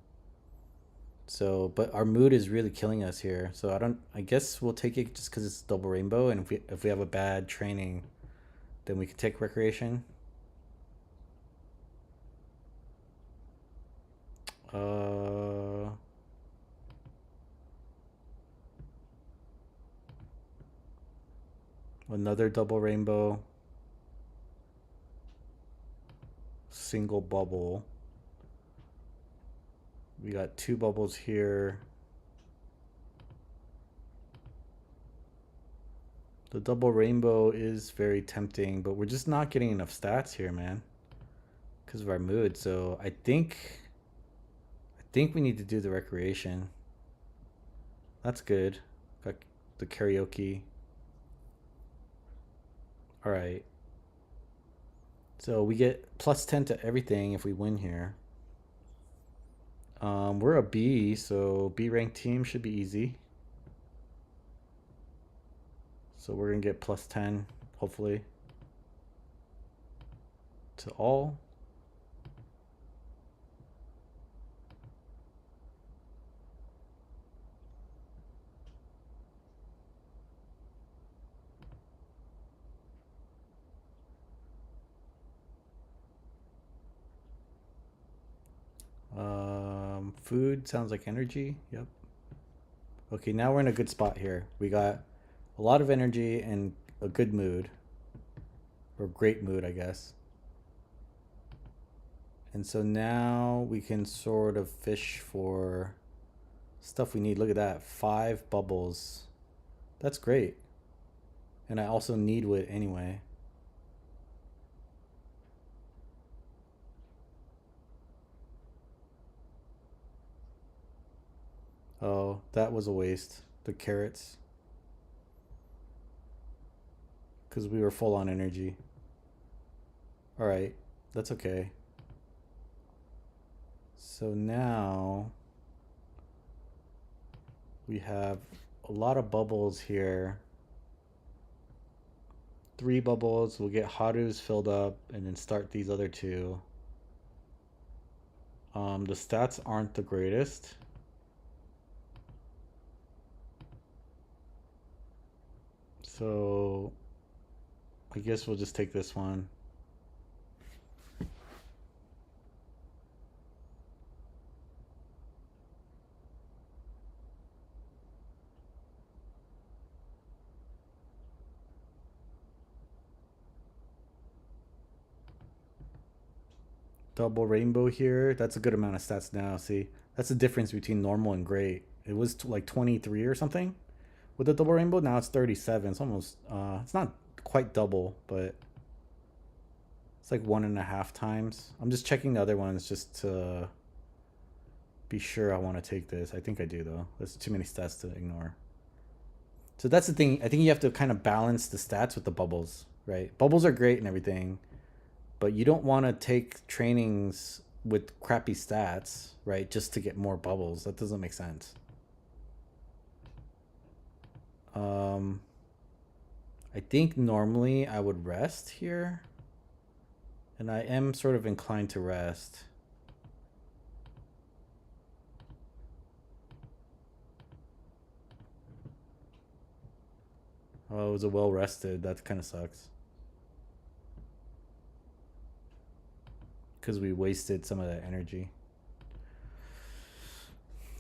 So, but our mood is really killing us here. So I guess we'll take it just because it's double rainbow, and if we have a bad training, then we can take recreation. Another double rainbow. Single bubble. We got 2 bubbles here. The double rainbow is very tempting, but we're just not getting enough stats here, man, because of our mood. So I think we need to do the recreation. That's good. Got the karaoke. All right. So we get plus 10 to everything if we win here. We're a B, so B ranked team should be easy. So we're gonna get plus 10, hopefully, to all. Food sounds like energy. Yep. Okay, now we're in a good spot here. We got a lot of energy and a good mood, or great mood, I guess. And so now we can sort of fish for stuff we need. Look at that, 5 bubbles. That's great. And I also need wit anyway. Oh, that was a waste. The carrots. Because we were full on energy. Alright, that's okay. So now we have a lot of bubbles here. 3 bubbles. We'll get Haru's filled up and then start these other 2. The stats aren't the greatest. So I guess we'll just take this one. Double rainbow here. That's a good amount of stats now. See, that's the difference between normal and great. It was like 23 or something with the double rainbow. Now it's 37. It's almost, it's not quite double, but it's like 1.5 times. I'm just checking the other ones just to be sure I want to take this. I think I do though. There's too many stats to ignore. So that's the thing. I think you have to kind of balance the stats with the bubbles, right? Bubbles are great and everything, but you don't want to take trainings with crappy stats, right? Just to get more bubbles. That doesn't make sense. I think normally I would rest here. And I am sort of inclined to rest. Oh, it was a well rested. That kind of sucks. Because we wasted some of that energy.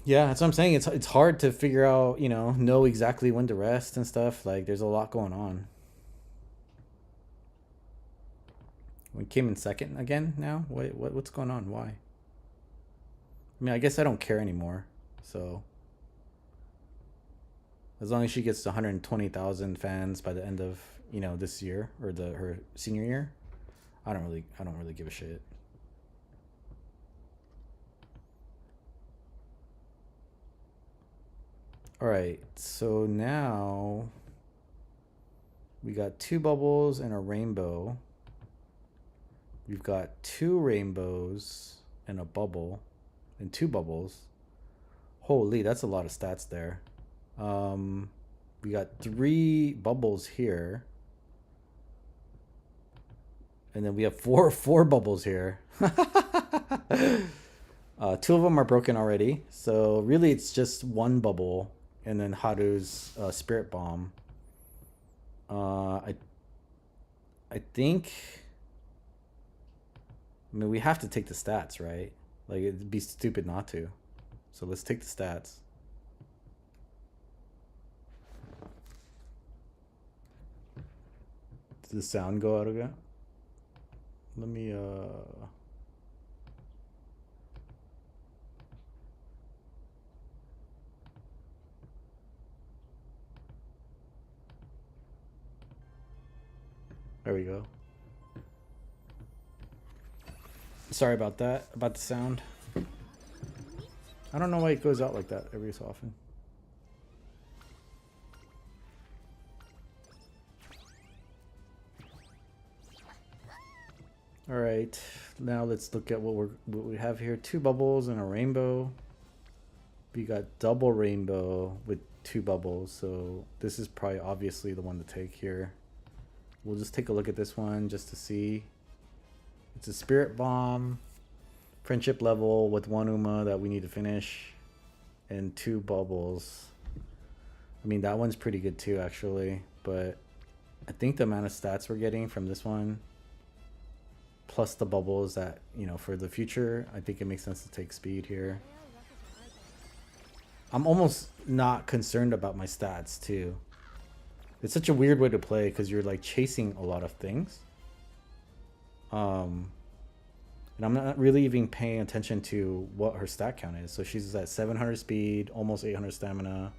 Yeah, that's what I'm saying. It's hard to figure out, know exactly when to rest and stuff. Like, there's a lot going on. We came in second again now. What's going on? Why? I mean, I guess I don't care anymore. So as long as she gets to 120,000 fans by the end of this year or her senior year, I don't really give a shit. All right, so now we got 2 bubbles and a rainbow. We've got 2 rainbows and a bubble and 2 bubbles. Holy, that's a lot of stats there. We got 3 bubbles here. And then we have four bubbles here. 2 of them are broken already. So really it's just 1 bubble and then Haru's spirit bomb. I think, I mean, we have to take the stats, right? Like, it'd be stupid not to. So let's take the stats. Does the sound go out again? Let me, there we go. Sorry about that, about the sound. I don't know why it goes out like that every so often. All right, now let's look at what we have here. 2 bubbles and a rainbow. We got double rainbow with 2 bubbles, so this is probably obviously the one to take here. We'll just take a look at this one just to see. It's a spirit bomb, friendship level with 1 Uma that we need to finish, and 2 bubbles. I mean, that one's pretty good too, actually, but I think the amount of stats we're getting from this one, plus the bubbles that, you know, for the future, I think it makes sense to take speed here. I'm almost not concerned about my stats too. It's such a weird way to play because you're like chasing a lot of things. And I'm not really even paying attention to what her stat count is. So she's at 700 speed, almost 800 stamina,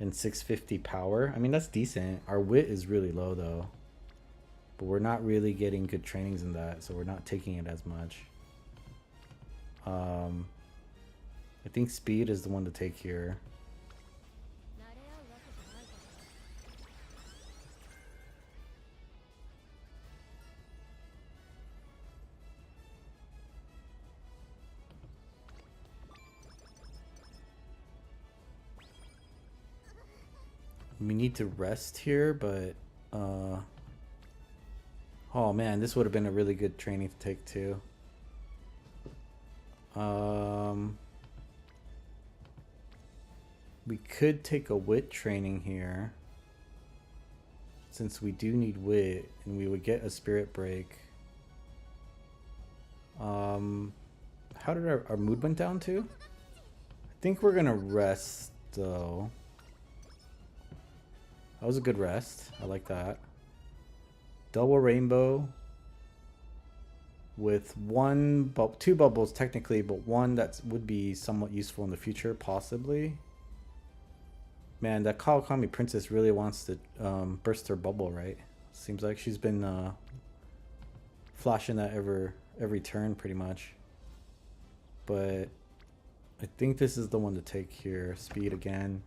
and 650 power. I mean, that's decent. Our wit is really low though. But we're not really getting good trainings in that, so we're not taking it as much. I think speed is the one to take here. We need to rest here, but oh man, this would have been a really good training to take too. We could take a wit training here, since we do need wit, and we would get a spirit break. How did our mood went down to? I think we're gonna rest though. That was a good rest. I like that. Double rainbow with 2 bubbles technically, but 1 that would be somewhat useful in the future, possibly. Man, that Kawakami princess really wants to burst her bubble, right? Seems like she's been flashing that every turn pretty much. But I think this is the one to take here. Speed again.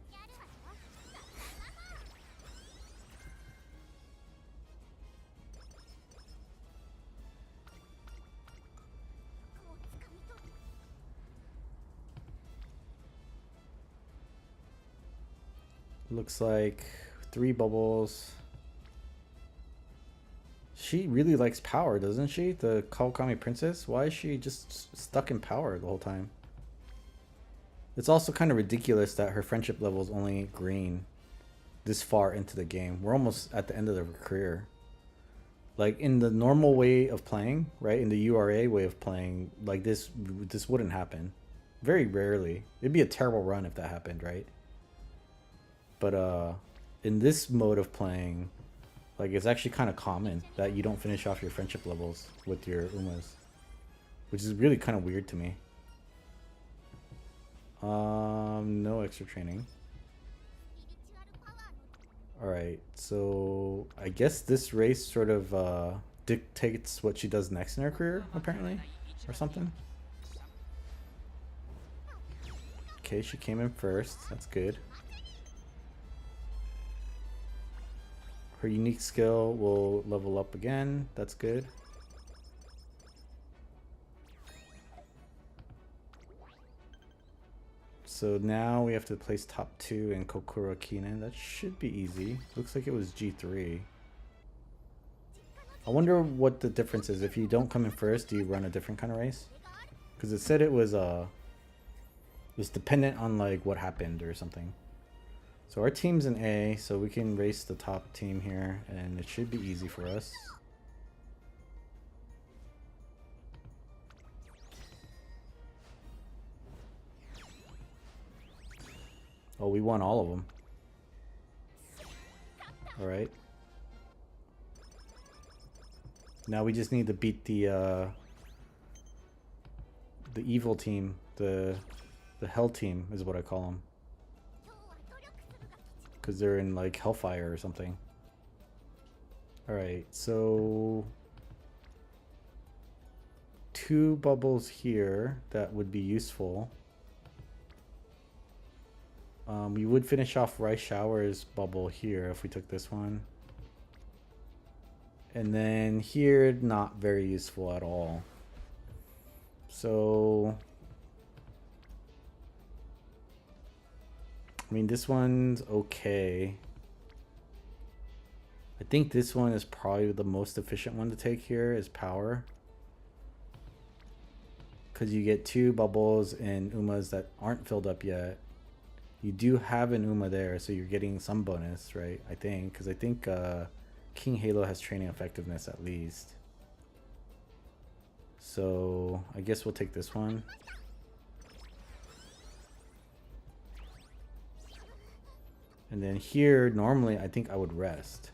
Looks like 3 bubbles. She really likes power, doesn't she? The Kawakami princess? Why is she just stuck in power the whole time? It's also kind of ridiculous that her friendship level is only green this far into the game. We're almost at the end of her career. Like in the normal way of playing, right? In the URA way of playing, like this wouldn't happen. Very rarely. It'd be a terrible run if that happened, right? But in this mode of playing, like it's actually kind of common that you don't finish off your friendship levels with your Umas, which is really kind of weird to me. No extra training. Alright, so I guess this race sort of dictates what she does next in her career, apparently, or something. Okay, she came in first. That's good. Her unique skill will level up again. That's good. So now we have to place top 2 in Kokoro Kinen. That should be easy. Looks like it was G3. I wonder what the difference is. If you don't come in first, do you run a different kind of race? Because it said it was dependent on like what happened or something. So our team's in A, so we can race the top team here, and it should be easy for us. Oh, we won all of them. Alright. Now we just need to beat the evil team, the hell team is what I call them. Because they're in like Hellfire or something. Alright, so 2 bubbles here that would be useful. We would finish off Rice Shower's bubble here if we took this one. And then here, not very useful at all. So, I mean, this one's okay. I think this one is probably the most efficient one to take here is power. Because you get 2 bubbles and Umas that aren't filled up yet. You do have an Uma there, so you're getting some bonus, right? I think, because I think King Halo has training effectiveness at least. So I guess we'll take this one. And then here, normally I think I would rest.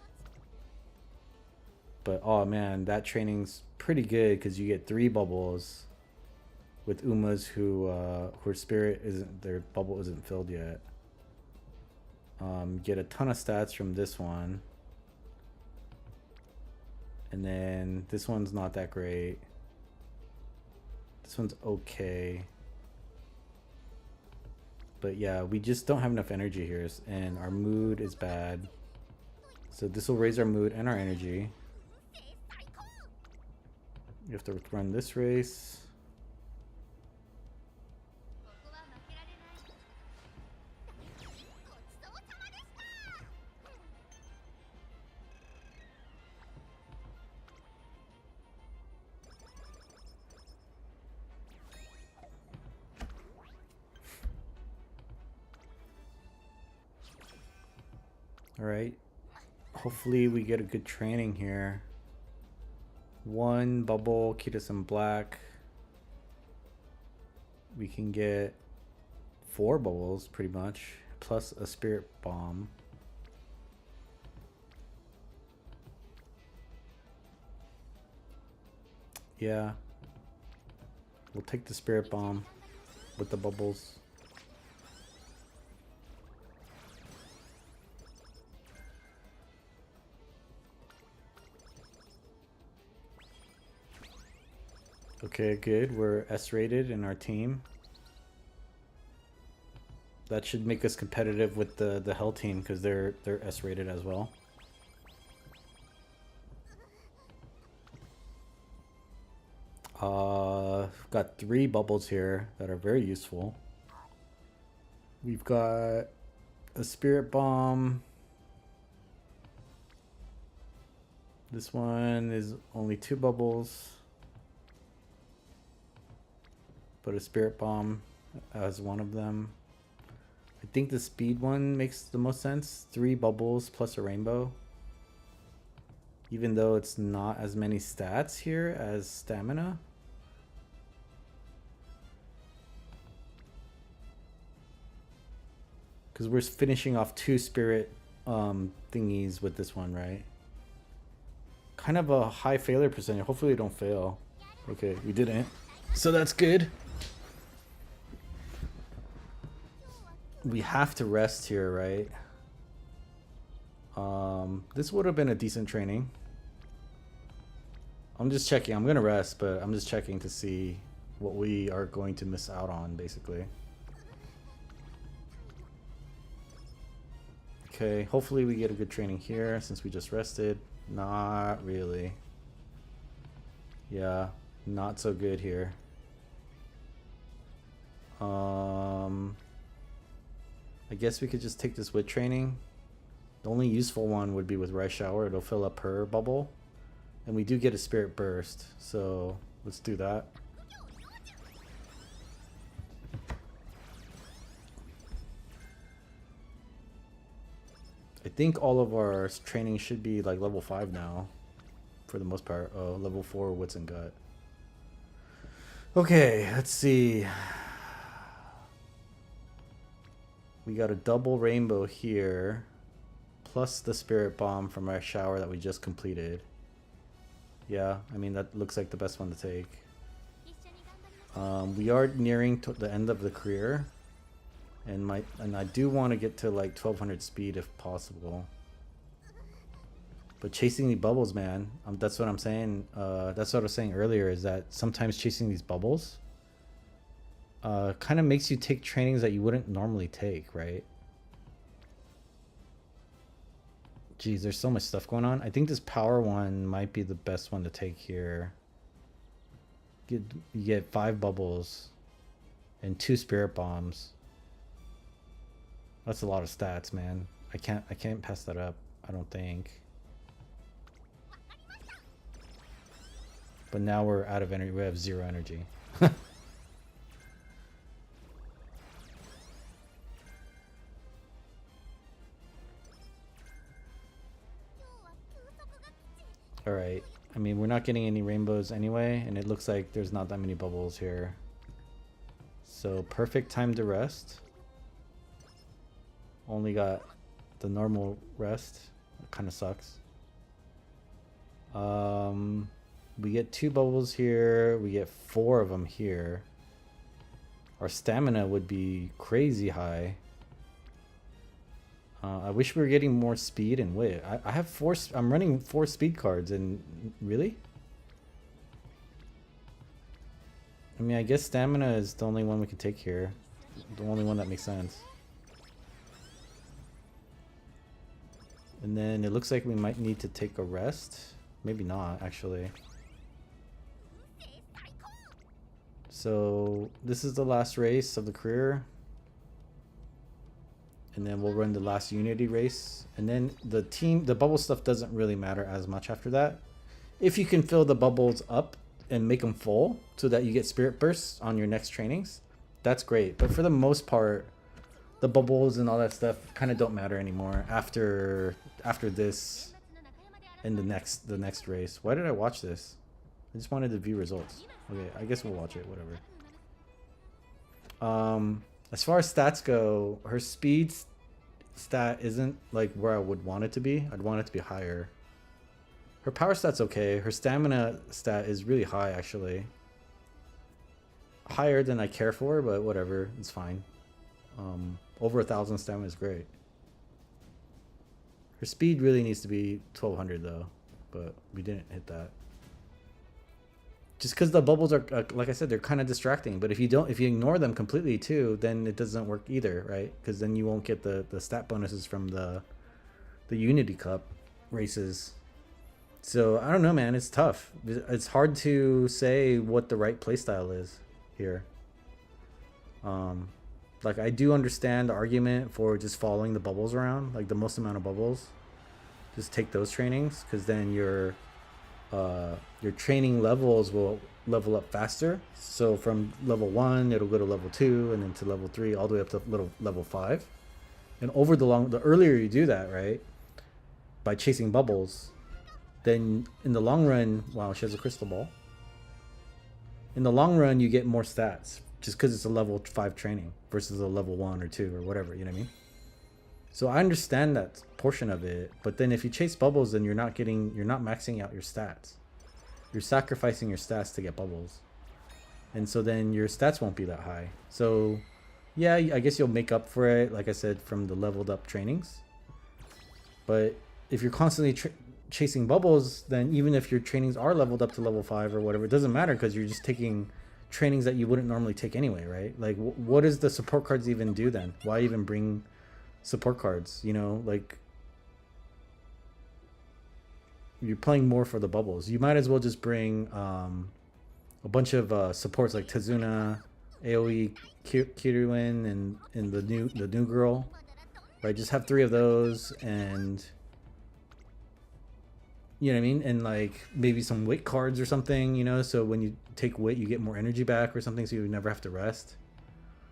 But oh man, that training's pretty good because you get 3 bubbles with Umas who spirit isn't, their bubble isn't filled yet. Get a ton of stats from this one. And then this one's not that great. This one's okay. But yeah, we just don't have enough energy here, and our mood is bad. So this will raise our mood and our energy. You have to run this race. All right. Hopefully we get a good training here. 1 bubble, keep us in black. We can get 4 bubbles pretty much, plus a spirit bomb. Yeah. We'll take the spirit bomb with the bubbles. Okay, good. We're S-rated in our team. That should make us competitive with the Hell team because they're S-rated as well. Got 3 bubbles here that are very useful. We've got a spirit bomb. This one is only 2 bubbles. But a spirit bomb as one of them. I think the speed one makes the most sense. 3 bubbles plus a rainbow. Even though it's not as many stats here as stamina. Because we're finishing off 2 spirit thingies with this one, right? Kind of a high failure percentage. Hopefully we don't fail. Okay, we didn't. So that's good. We have to rest here, right? This would have been a decent training. I'm just checking. I'm gonna rest, but I'm just checking to see what we are going to miss out on, basically. Okay, hopefully we get a good training here since we just rested. Not really. Yeah, not so good here. I guess we could just take this with training. The only useful one would be with Rice Shower. It'll fill up her bubble. And we do get a Spirit Burst, so let's do that. I think all of our training should be like level 5 now. For the most part. Oh, level 4 Wits and Gut. Okay, let's see. We got a double rainbow here. Plus the Spirit Bomb from our shower that we just completed. Yeah, I mean, that looks like the best one to take. We are nearing to the end of the career. And I do want to get to like 1200 speed if possible. But chasing the bubbles, man, that's what I'm saying. That's what I was saying earlier, is that sometimes chasing these bubbles kind of makes you take trainings that you wouldn't normally take, right? Geez, there's so much stuff going on. I think this power one might be the best one to take here. You get 5 bubbles and 2 spirit bombs. That's a lot of stats, man. I can't pass that up, I don't think. But now we're out of energy. We have 0 energy. Alright. I mean, we're not getting any rainbows anyway, and it looks like there's not that many bubbles here. So, perfect time to rest. Only got the normal rest. It kind of sucks. We get 2 bubbles here. We get 4 of them here. Our stamina would be crazy high. I wish we were getting more speed and wit. I have 4. I'm running 4 speed cards, and really? I mean, I guess stamina is the only one we can take here. The only one that makes sense. And then it looks like we might need to take a rest. Maybe not, actually. So this is the last race of the career. And then we'll run the last Unity race. And then the bubble stuff doesn't really matter as much after that. If you can fill the bubbles up and make them full so that you get spirit bursts on your next trainings, that's great. But for the most part, the bubbles and all that stuff kind of don't matter anymore after this and the next race. Why did I watch this? I just wanted to view results. Okay, I guess we'll watch it, whatever. As far as stats go, her speed stat isn't like where I would want it to be. I'd want it to be higher. Her power stat's okay. Her stamina stat is really high, actually. Higher than I care for, but whatever. It's fine. Over 1,000 stamina is great. Her speed really needs to be 1,200 though, but we didn't hit that. Just because the bubbles are, like I said, they're kind of distracting. But if you ignore them completely too, then it doesn't work either, right? Because then you won't get the stat bonuses from the Unity Cup races. So I don't know, man. It's tough. It's hard to say what the right playstyle is here. Like I do understand the argument for just following the bubbles around, like the most amount of bubbles. Just take those trainings, because then your training levels will level up faster. So from level 1, it'll go to level 2, and then to level 3, all the way up to level 5. And over the earlier you do that, right, by chasing bubbles, then in the long run, wow, she has a crystal ball. In the long run, you get more stats just because it's a level 5 training versus a level 1 or 2 or whatever, you know what I mean? So I understand that portion of it, but then if you chase bubbles, then you're not maxing out your stats. You're sacrificing your stats to get bubbles. And so then your stats won't be that high. So yeah, I guess you'll make up for it, like I said, from the leveled up trainings. But if you're constantly chasing bubbles, then even if your trainings are leveled up to level 5 or whatever, it doesn't matter, because you're just taking trainings that you wouldn't normally take anyway, right? Like what does the support cards even do then? Why even bring support cards? You know, like you're playing more for the bubbles. You might as well just bring a bunch of supports like Tazuna, AoE, Kiruin, and the new girl, right? Just have 3 of those, and you know what I mean? And like maybe some wit cards or something, you know, so when you take wit, you get more energy back or something, so you never have to rest.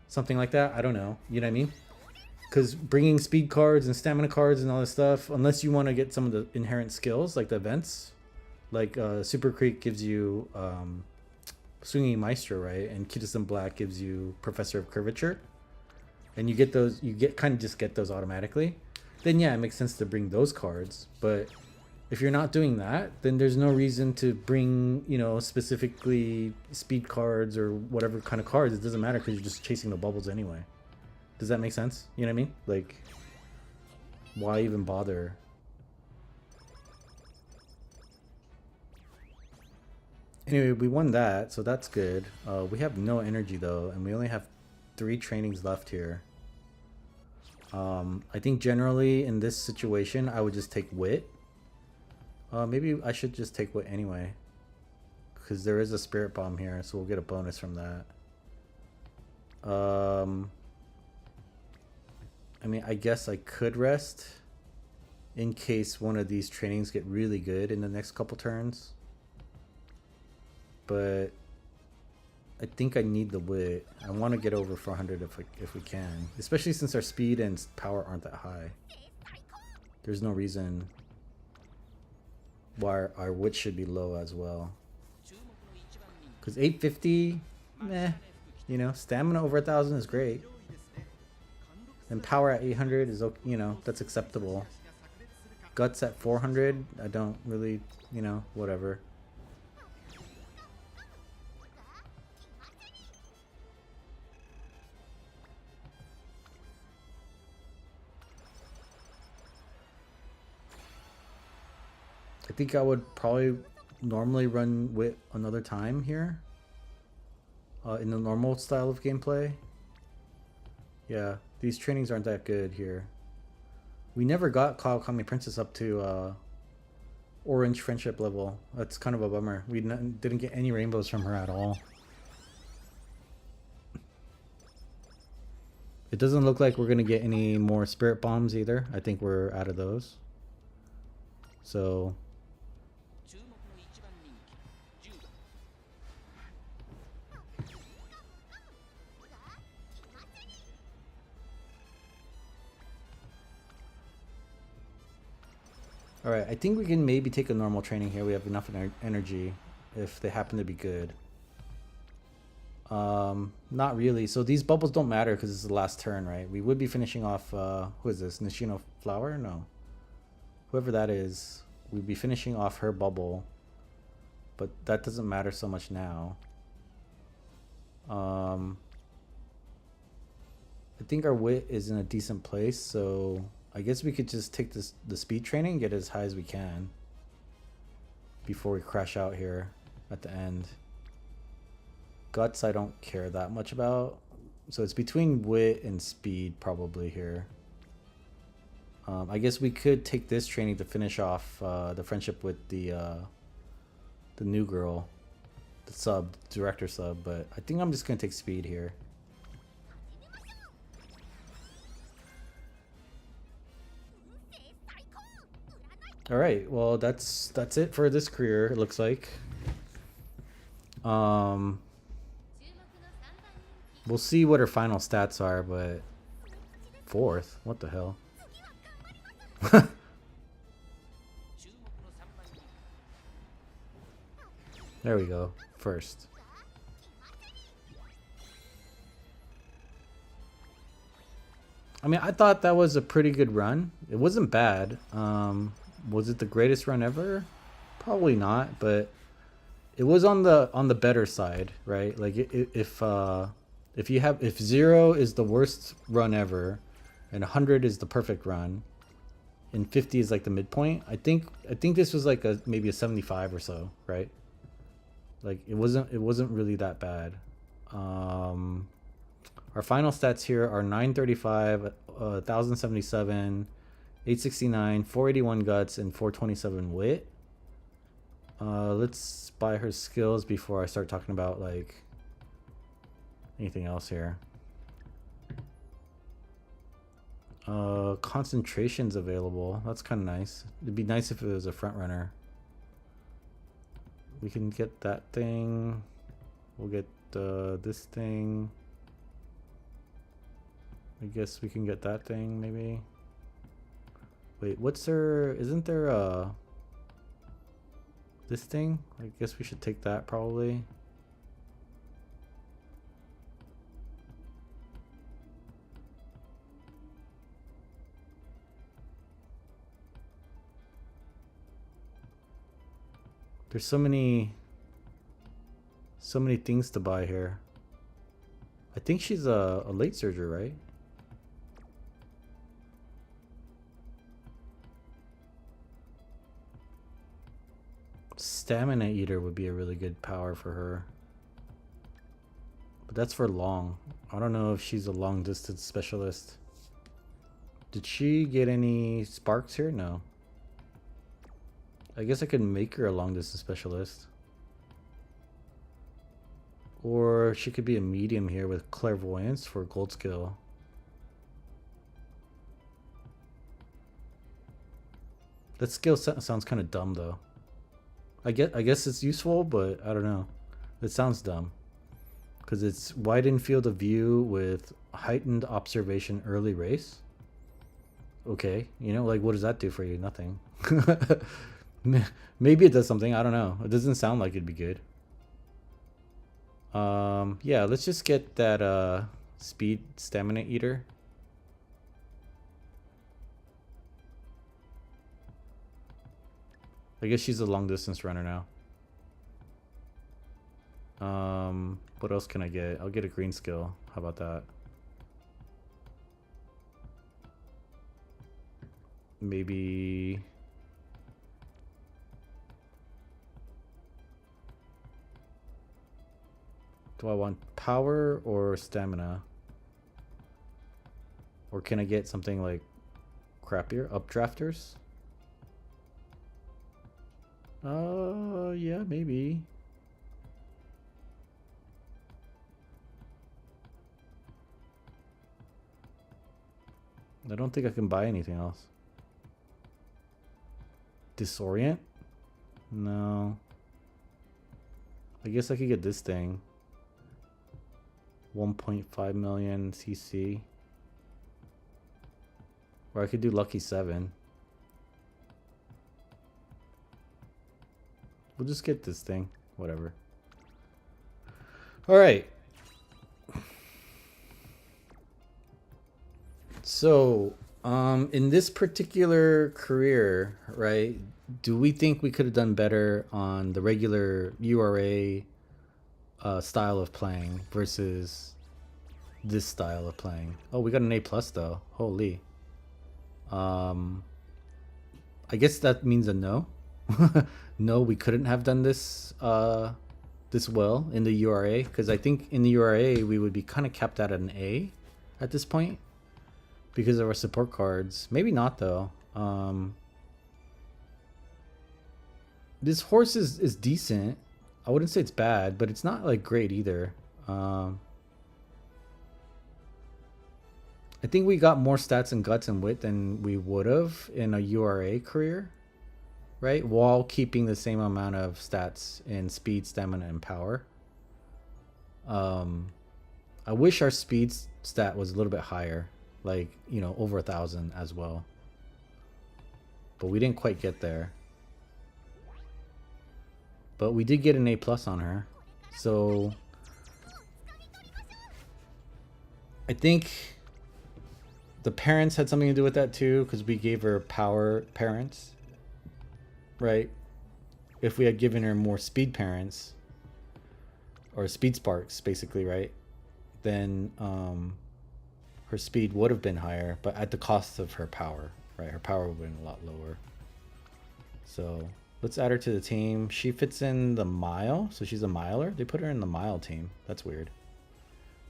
Something like that. I don't know. You know what I mean? Because bringing speed cards and stamina cards and all this stuff, unless you want to get some of the inherent skills, like the events, like Super Creek gives you Swinging Maestro, right? And Kitasen Black gives you Professor of Curvature. And you get those, kind of just get those automatically. Then yeah, it makes sense to bring those cards. But if you're not doing that, then there's no reason to bring, you know, specifically speed cards or whatever kind of cards. It doesn't matter, because you're just chasing the bubbles anyway. Does that make sense? You know what I mean? Like, why even bother? Anyway, we won that, so that's good. We have no energy though, and we only have 3 trainings left here. I think generally in this situation, I would just take wit. Maybe I should just take wit anyway. Because there is a spirit bomb here, so we'll get a bonus from that. I mean, I guess I could rest in case one of these trainings get really good in the next couple turns. But I think I need the wit. I want to get over 400 if we can. Especially since our speed and power aren't that high. There's no reason why our wit should be low as well. Because 850, meh. You know, stamina over 1,000 is great. And power at 800 is, you know, that's acceptable. Guts at 400, I don't really, you know, whatever. I think I would probably normally run with another time here. In the normal style of gameplay. Yeah, these trainings aren't that good here. We never got Kawakami Princess up to Orange Friendship level. That's kind of a bummer. We didn't get any rainbows from her at all. It doesn't look like we're going to get any more Spirit Bombs either. I think we're out of those. So... Alright, I think we can maybe take a normal training here. We have enough energy if they happen to be good. Not really. So these bubbles don't matter because it's the last turn, right? We would be finishing off, who is this? Nishino Flower? No. Whoever that is, we'd be finishing off her bubble. But that doesn't matter so much now. I think our wit is in a decent place, so... I guess we could just take the speed training and get as high as we can before we crash out here at the end. Guts I don't care that much about. So it's between wit and speed probably here. I guess we could take this training to finish off the friendship with the new girl, the sub, director sub, but I think I'm just going to take speed here. All right, well that's it for this career. It looks like. We'll see what her final stats are, but fourth. What the hell? There we go. First. I mean, I thought that was a pretty good run. It wasn't bad. Was it the greatest run ever? Probably not, but it was on the better side, right? Like if 0 is the worst run ever, and 100 is the perfect run, and 50 is like the midpoint, I think this was like maybe a 75 or so, right? Like it wasn't really that bad. Our final stats here are 935, 1077. 869, 481 guts, and 427 wit. Let's buy her skills before I start talking about like anything else here. Concentration's available. That's kind of nice. It'd be nice if it was a front runner. We can get that thing. We'll get this thing. I guess we can get that thing maybe. Wait, what's there? Isn't there this thing? I guess we should take that probably. There's so many things to buy here. I think she's a late surger, right? Stamina Eater would be a really good power for her. But that's for long. I don't know if she's a long distance specialist. Did she get any sparks here? No. I guess I could make her a long distance specialist. Or she could be a medium here with clairvoyance for gold skill. That skill sounds kind of dumb though. I guess it's useful, but I don't know. It sounds dumb. Because it's widened field of view with heightened observation early race. Okay, you know, like what does that do for you? Nothing. Maybe it does something. I don't know. It doesn't sound like it'd be good. Yeah, let's just get that speed stamina eater. I guess she's a long distance runner now. What else can I get? I'll get a green skill. How about that? Maybe do I want power or stamina? Or can I get something like crappier? Updrafters? Yeah, maybe. I don't think I can buy anything else. Disorient? No. I guess I could get this thing. 1.5 million CC. Or I could do Lucky 7. We'll just get this thing. Whatever. Alright. So, in this particular career, right, do we think we could have done better on the regular URA style of playing versus this style of playing? Oh, we got an A plus though. Holy. I guess that means a no. No, we couldn't have done this this well in the URA, because I think in the URA we would be kind of capped at an A at this point because of our support cards. Maybe not though. This horse is decent. I wouldn't say it's bad, but it's not like great either. I think we got more stats and guts and wit than we would have in a URA career, right? While keeping the same amount of stats in speed, stamina, and power. I wish our speed stat was a little bit higher, like, you know, over 1,000 as well. But we didn't quite get there. But we did get an A plus on her. So I think the parents had something to do with that too, because we gave her power parents, right? If we had given her more speed parents, or speed sparks basically, right, then her speed would have been higher, but at the cost of her power, right? Her power would have been a lot lower. So let's add her to the team. She fits in the mile, so she's a miler. They put her in the mile team. That's weird.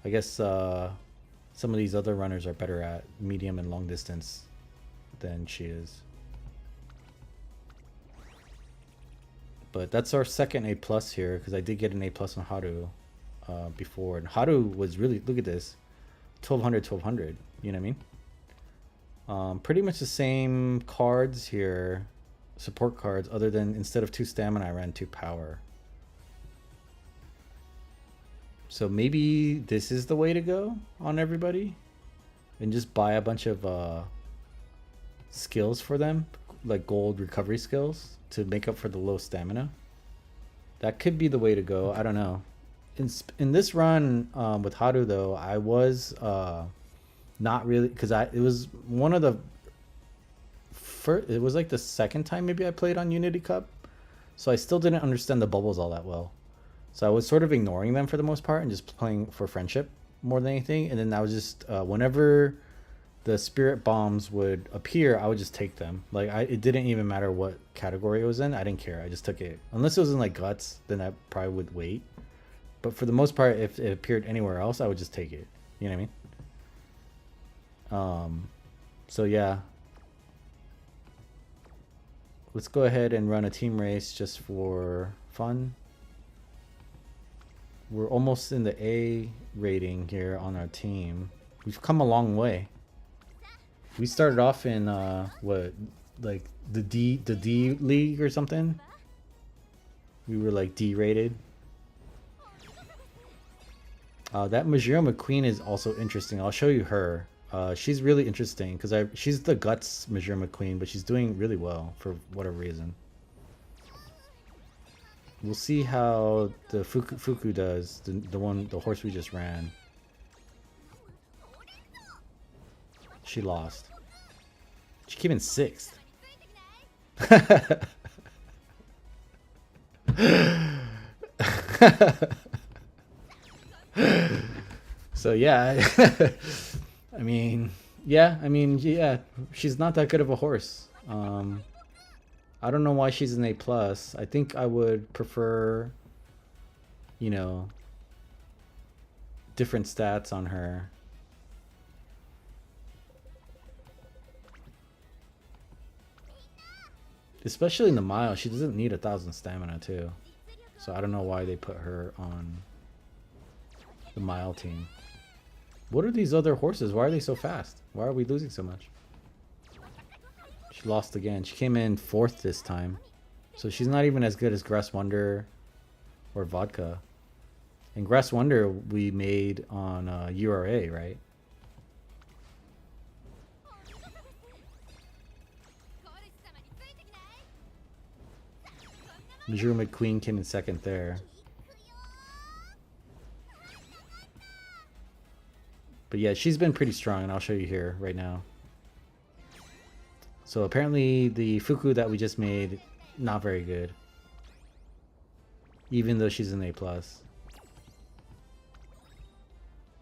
I guess some of these other runners are better at medium and long distance than she is. But that's our second A plus here, because I did get an A plus on Haru before. And Haru was really, look at this, 1200, 1200. You know what I mean? Pretty much the same cards here, support cards, other than instead of 2 stamina, I ran 2 power. So maybe this is the way to go on everybody, and just buy a bunch of skills for them, like gold recovery skills, to make up for the low stamina. That could be the way to go. I don't know. In this run with Haru though, I was not really, because it was one of the first, it was like the second time maybe I played on Unity Cup, so I still didn't understand the bubbles all that well. So I was sort of ignoring them for the most part and just playing for friendship more than anything. And then I was just whenever the spirit bombs would appear, I would just take them. Like it didn't even matter what category it was in. I didn't care. I just took it. Unless it was in like guts, then I probably would wait. But for the most part, if it appeared anywhere else, I would just take it. You know what I mean? So yeah, let's go ahead and run a team race just for fun. We're almost in the A rating here on our team. We've come a long way. We started off in what, like the D league or something. We were like D rated. That Musume Queen is also interesting. I'll show you her. She's really interesting because she's the guts Musume Queen, but she's doing really well for whatever reason. We'll see how the Fuku does, the horse we just ran. She lost. She came in 6th. So yeah, I mean, yeah, she's not that good of a horse. I don't know why she's an A+. I think I would prefer, you know, different stats on her. Especially in the mile, she doesn't need 1,000 stamina too. So I don't know why they put her on the mile team. What are these other horses? Why are they so fast? Why are we losing so much? She lost again. She came in 4th this time. So she's not even as good as Grass Wonder or Vodka. And Grass Wonder we made on URA, right? Musume McQueen came in 2nd there. But yeah, she's been pretty strong, and I'll show you here right now. So apparently the Fuku that we just made, not very good. Even though she's an A+.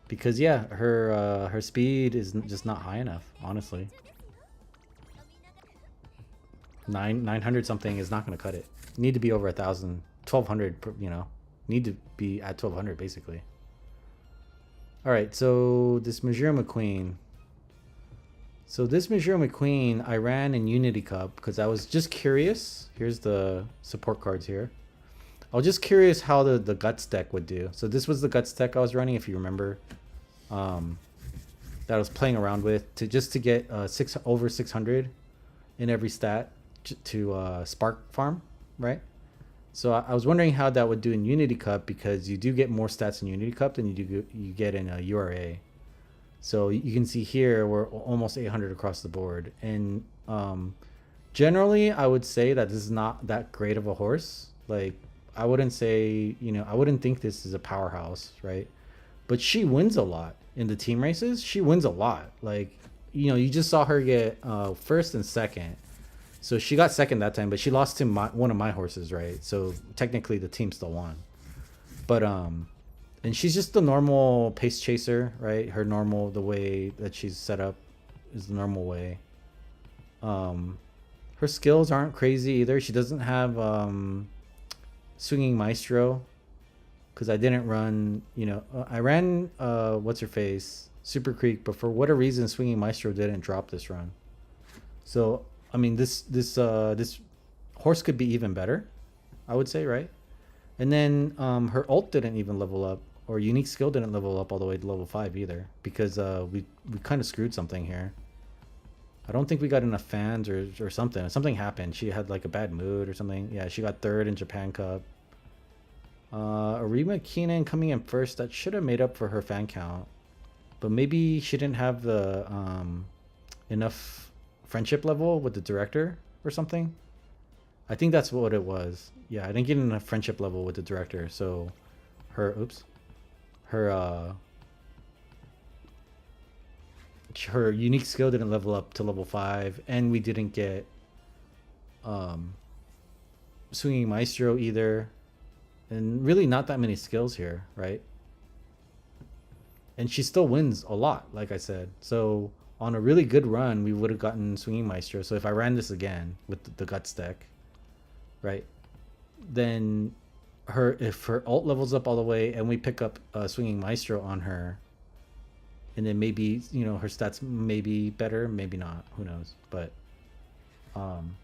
Because yeah, her speed is just not high enough, honestly. 900 something is not going to cut it. You need to be over 1,000, 1,200, you know. Need to be at 1,200 basically. All right, so this Musume Queen. So this Musume Queen, I ran in Unity Cup because I was just curious. Here's the support cards here. I was just curious how the Guts deck would do. So this was the Guts deck I was running, if you remember. That I was playing around with just to get over 600 in every stat to Spark Farm, right? So I was wondering how that would do in Unity Cup because you do get more stats in Unity Cup than you get in URA. So you can see here we're almost 800 across the board. And generally, I would say that this is not that great of a horse. Like, I wouldn't say, I wouldn't think this is a powerhouse, right? But she wins a lot in the team races. She wins a lot. Like, you just saw her get 1st and 2nd. So she got 2nd that time, but she lost to one of my horses, right? So technically the team still won. But and she's just the normal pace chaser, right? The way that she's set up is the normal way. Her skills aren't crazy either. She doesn't have Swinging Maestro, because I didn't run, I ran what's her face, Super Creek, but for whatever reason Swinging Maestro didn't drop this run. So I mean, this horse could be even better, I would say, right? And then her ult didn't even level up, or unique skill didn't level up all the way to level 5 either, because we kind of screwed something here. I don't think we got enough fans or something. Something happened. She had like a bad mood or something. Yeah, she got 3rd in Japan Cup. Arima Keenan coming in 1st. That should have made up for her fan count, but maybe she didn't have the enough friendship level with the director or something. I think that's what it was. Yeah, I didn't get enough friendship level with the director, so her unique skill didn't level up to level 5, and we didn't get Swinging Maestro either, and really not that many skills here, right? And she still wins a lot, like I said. So on a really good run, we would have gotten Swinging Maestro. So if I ran this again with the Guts deck, right, then if her ult levels up all the way and we pick up Swinging Maestro on her, and then maybe her stats may be better, maybe not. Who knows? But um,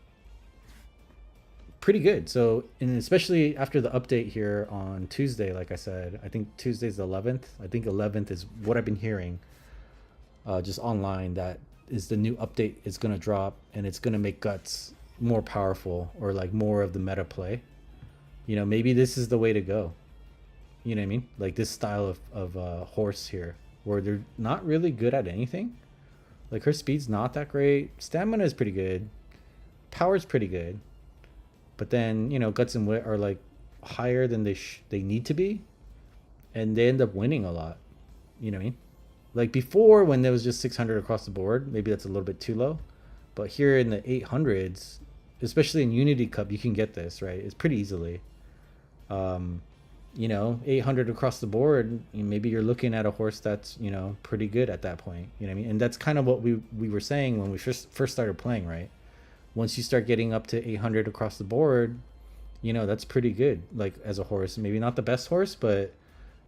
pretty good. So, and especially after the update here on Tuesday, like I said, I think Tuesday's the 11th. I think 11th is what I've been hearing, just online. That is the new update is gonna drop, and it's gonna make guts more powerful, or like more of the meta play. Maybe this is the way to go. You know what I mean? Like this style of horse here, where they're not really good at anything. Like her speed's not that great. Stamina is pretty good. Power's pretty good. But then, guts and wit are like higher than they need to be. And they end up winning a lot. You know what I mean? Like before, when there was just 600 across the board, maybe that's a little bit too low. But here in the 800s, especially in Unity Cup, you can get this, right? It's pretty easily. 800 across the board, maybe you're looking at a horse that's, pretty good at that point. You know what I mean? And that's kind of what we were saying when we first started playing, right? Once you start getting up to 800 across the board, that's pretty good, like as a horse. Maybe not the best horse, but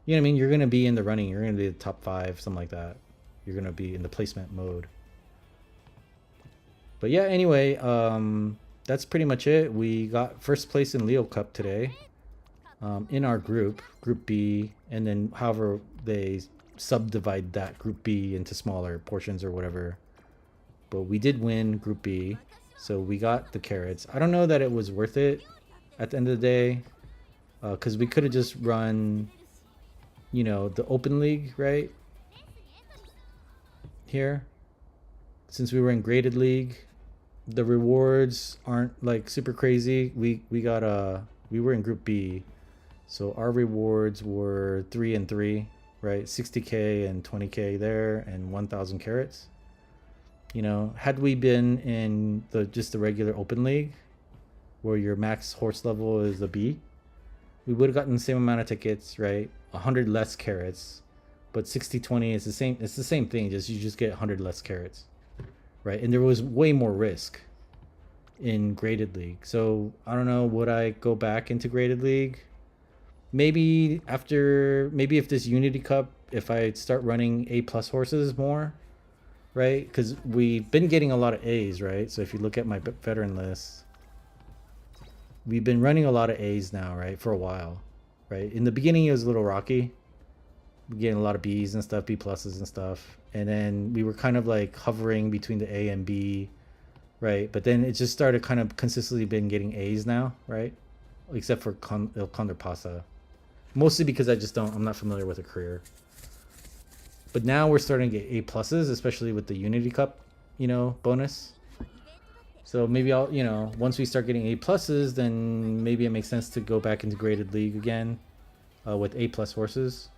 you know what I mean? You're going to be in the running. You're going to be the top 5, something like that. You're going to be in the placement mode. But yeah, anyway, that's pretty much it. We got first place in Leo Cup today. In our group B, and then however they subdivide that group B into smaller portions or whatever. But we did win group B, so we got the carrots. I don't know that it was worth it at the end of the day, because we could have just run, the open league, right? Here, since we were in graded league, the rewards aren't like super crazy. We were in group B. So our rewards were 3 and 3, right? 60k and 20k there, and 1,000 carrots. Had we been in just the regular open league, where your max horse level is a B, we would have gotten the same amount of tickets, right? 100 less carrots, but 60-20 is the same. It's the same thing. You just get 100 less carrots, right? And there was way more risk in graded league. So I don't know. Would I go back into graded league? Maybe if this Unity Cup, if I start running A+ horses more, right? Because we've been getting a lot of A's, right? So if you look at my veteran list, we've been running a lot of A's now, right? For a while, right? In the beginning, it was a little rocky. We're getting a lot of B's and stuff, B pluses and stuff. And then we were kind of like hovering between the A and B, right? But then it just started kind of consistently been getting A's now, right? Except for El Condor Pasa. Mostly because I'm not familiar with a career. But now we're starting to get A pluses, especially with the Unity Cup, bonus. So maybe I'll, once we start getting A pluses, then maybe it makes sense to go back into graded league again, with A+ horses.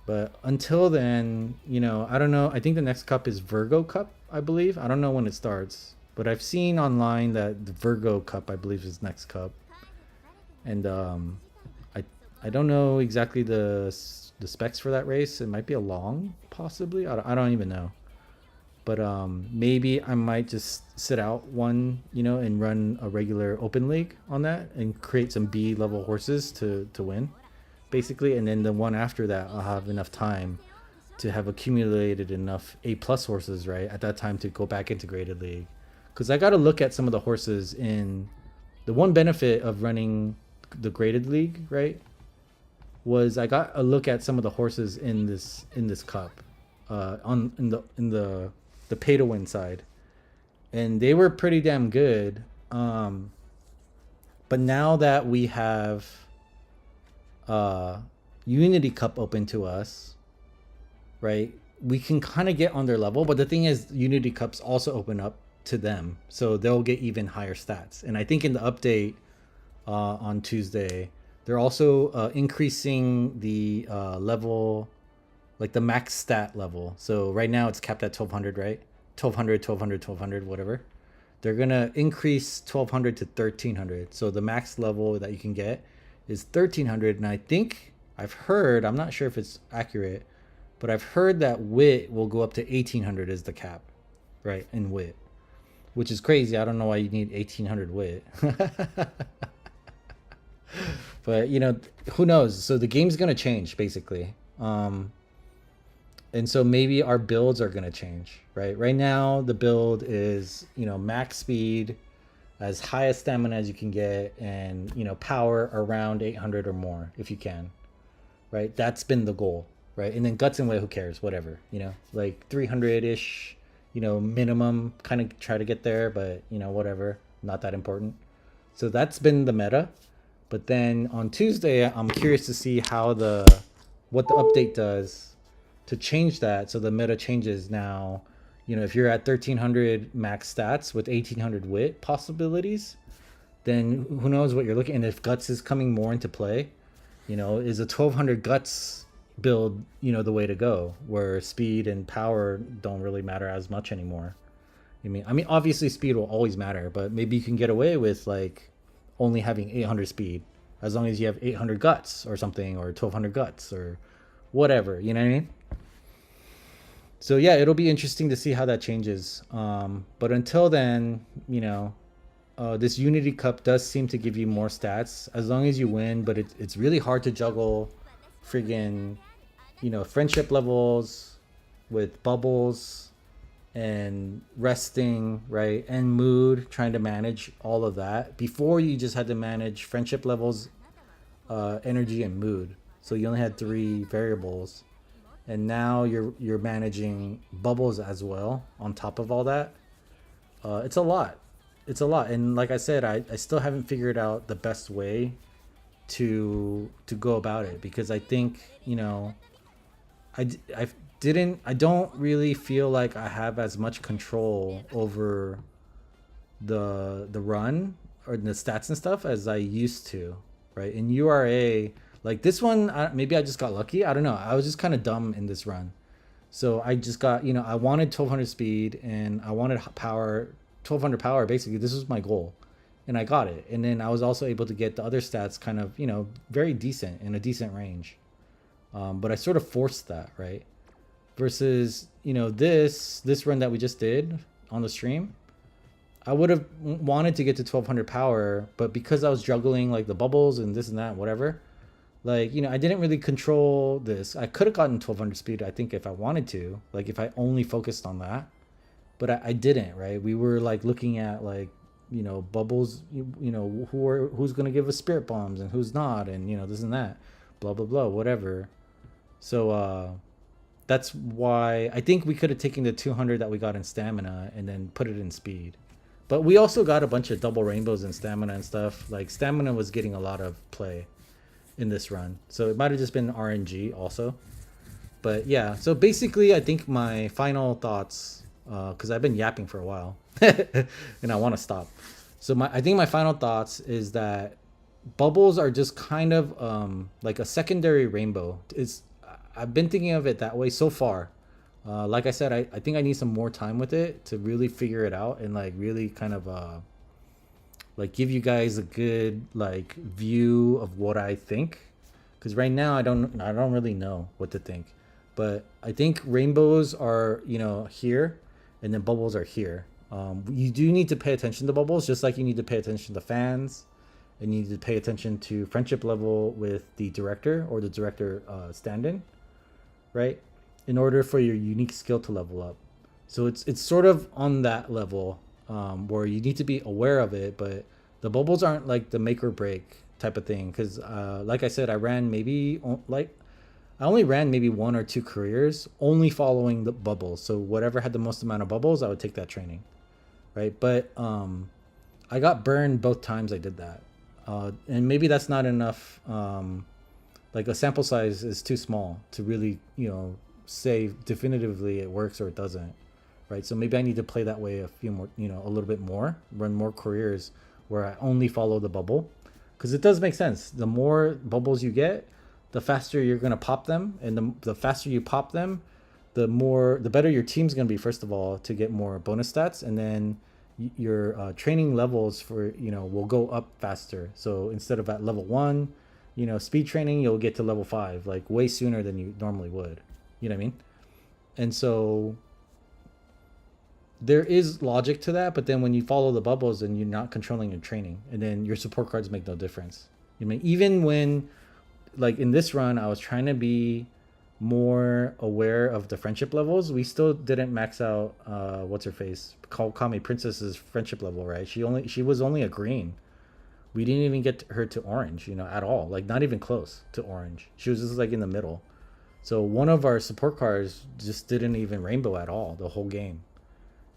But until then, I don't know. I think the next cup is Virgo Cup, I believe. I don't know when it starts, but I've seen online that the Virgo Cup, I believe, is next cup. And I don't know exactly the specs for that race. It might be a long, possibly. I don't even know. But maybe I might just sit out one, and run a regular open league on that and create some B level horses to win, basically. And then the one after that, I'll have enough time to have accumulated enough A+ horses, right, at that time to go back into graded league. Because I got to look at some of the horses in the one benefit of running the graded league, right, was I got a look at some of the horses in this cup, in the pay to win side, and they were pretty damn good. But now that we have Unity Cup open to us, right, we can kind of get on their level. But the thing is, Unity Cups also open up to them, so they'll get even higher stats. And I think in the update on Tuesday, they're also increasing the level, like the max stat level. So right now it's capped at 1200, right? 1200, whatever. They're going to increase 1200 to 1300. So the max level that you can get is 1300. And I think I've heard, I'm not sure if it's accurate, but I've heard that wit will go up to 1800 as the cap, right? In wit, which is crazy. I don't know why you need 1800 wit. But who knows? So the game's gonna change basically. And so maybe our builds are going to change, right? Right now, the build is, max speed, as high a stamina as you can get, and, power around 800 or more if you can, right? That's been the goal, right? And then guts and weight, who cares? Whatever, like 300 ish, minimum, kind of try to get there, but, whatever, not that important. So that's been the meta. But then on Tuesday, I'm curious to see what the update does to change that. So the meta changes now. If you're at 1300 max stats with 1800 wit possibilities, then who knows what you're looking. And if guts is coming more into play, is a 1200 guts build, the way to go, where speed and power don't really matter as much anymore. I mean, obviously speed will always matter, but maybe you can get away with like only having 800 speed as long as you have 800 guts or something, or 1200 guts or whatever. You know what I mean? So yeah, it'll be interesting to see how that changes. But until then, this Unity Cup does seem to give you more stats as long as you win. But it's really hard to juggle, friggin', friendship levels with bubbles and resting, right? And mood, trying to manage all of that. Before, you just had to manage friendship levels, energy, and mood. So you only had 3 variables. And now you're managing bubbles as well on top of all that. It's a lot. And like I said, I still haven't figured out the best way to go about it, because I think, I don't really feel like I have as much control over the run or the stats and stuff as I used to, right? In URA, like this one, maybe I just got lucky. I don't know. I was just kind of dumb in this run. So I just got, I wanted 1200 speed and I wanted power, 1200 power. Basically, this was my goal. And I got it. And then I was also able to get the other stats kind of, very decent, in a decent range. But I sort of forced that, right? Versus, this run that we just did on the stream, I would have wanted to get to 1200 power, but because I was juggling like the bubbles and this and that, whatever, like, I didn't really control this. I could have gotten 1200 speed, I think, if I wanted to, like if I only focused on that, but I didn't, right? We were like looking at like, bubbles, who's going to give us spirit bombs and who's not, and, this and that, blah, blah, blah, whatever. So, that's why I think we could have taken the 200 that we got in stamina and then put it in speed. But we also got a bunch of double rainbows in stamina and stuff. Like stamina was getting a lot of play in this run. So it might have just been RNG also. But yeah, so basically I think my final thoughts, because I've been yapping for a while and I want to stop. So I think my final thoughts is that bubbles are just kind of like a secondary rainbow. I've been thinking of it that way so far. Like I said, I think I need some more time with it to really figure it out and like really kind of like give you guys a good like view of what I think. Because right now I don't really know what to think. But I think rainbows are, here, and then bubbles are here. You do need to pay attention to bubbles, just like you need to pay attention to fans, and you need to pay attention to friendship level with the director or the director stand-in, right? In order for your unique skill to level up. So it's sort of on that level where you need to be aware of it, but the bubbles aren't like the make or break type of thing. Because like I said, I only ran maybe 1 or 2 careers only following the bubbles. So whatever had the most amount of bubbles, I would take that training, right? But I got burned both times I did that. And maybe that's not enough. Like a sample size is too small to really, say definitively it works or it doesn't, right? So maybe I need to play that way a few more, a little bit more, run more careers where I only follow the bubble, because it does make sense. The more bubbles you get, the faster you're going to pop them, and the faster you pop them, the better your team's going to be, first of all, to get more bonus stats, and then your training levels for will go up faster. So instead of at level 1, speed training, you'll get to level 5 like way sooner than you normally would. You know what I mean? And so there is logic to that, but then when you follow the bubbles, then you're not controlling your training, and then your support cards make no difference. Even when, like in this run, I was trying to be more aware of the friendship levels. We still didn't max out what's her face? Call me Princess's friendship level, right? She was only a green. We didn't even get her to orange, at all. Like not even close to orange. She was just like in the middle. So one of our support cars just didn't even rainbow at all the whole game.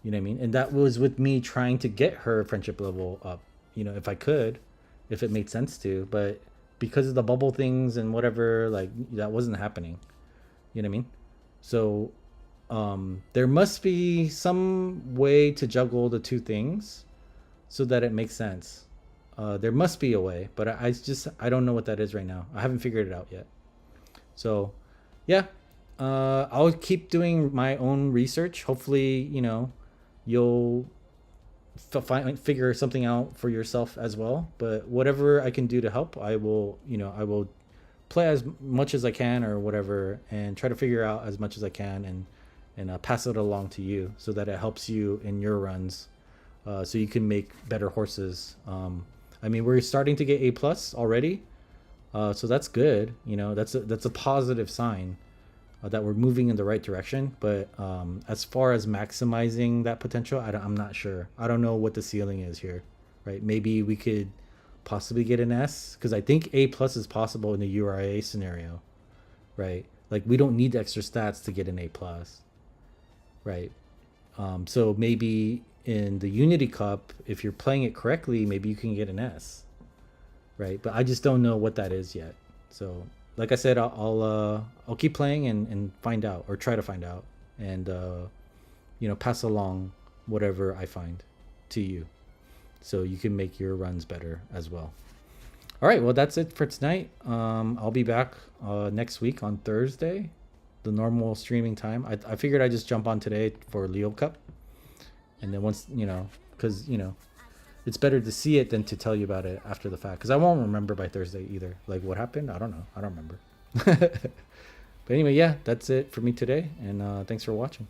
You know what I mean? And that was with me trying to get her friendship level up, if I could, if it made sense to. But because of the bubble things and whatever, like that wasn't happening. You know what I mean? So there must be some way to juggle the two things so that it makes sense. There must be a way, but I don't know what that is right now. I haven't figured it out yet. So yeah, I'll keep doing my own research. Hopefully, you'll figure something out for yourself as well. But whatever I can do to help, I will play as much as I can or whatever, and try to figure out as much as I can, and pass it along to you so that it helps you in your runs, so you can make better horses. I mean, we're starting to get A+ already, so that's good. That's a positive sign that we're moving in the right direction. But as far as maximizing that potential, I'm not sure. I don't know what the ceiling is here, right? Maybe we could possibly get an S, because I think A+ is possible in the URA scenario, right? Like we don't need extra stats to get an A+, right? So maybe in the Unity Cup, if you're playing it correctly, maybe you can get an S, right? But I just don't know what that is yet. So like I said, I'll keep playing and find out, or try to find out, and pass along whatever I find to you, so you can make your runs better as well. All right, well that's it for tonight. I'll be back next week on Thursday, the normal streaming time. I figured I'd just jump on today for Leo Cup, and then once because it's better to see it than to tell you about it after the fact, because I won't remember by Thursday either. Like what happened, I don't know. I don't remember. But anyway, yeah, that's it for me today, and thanks for watching.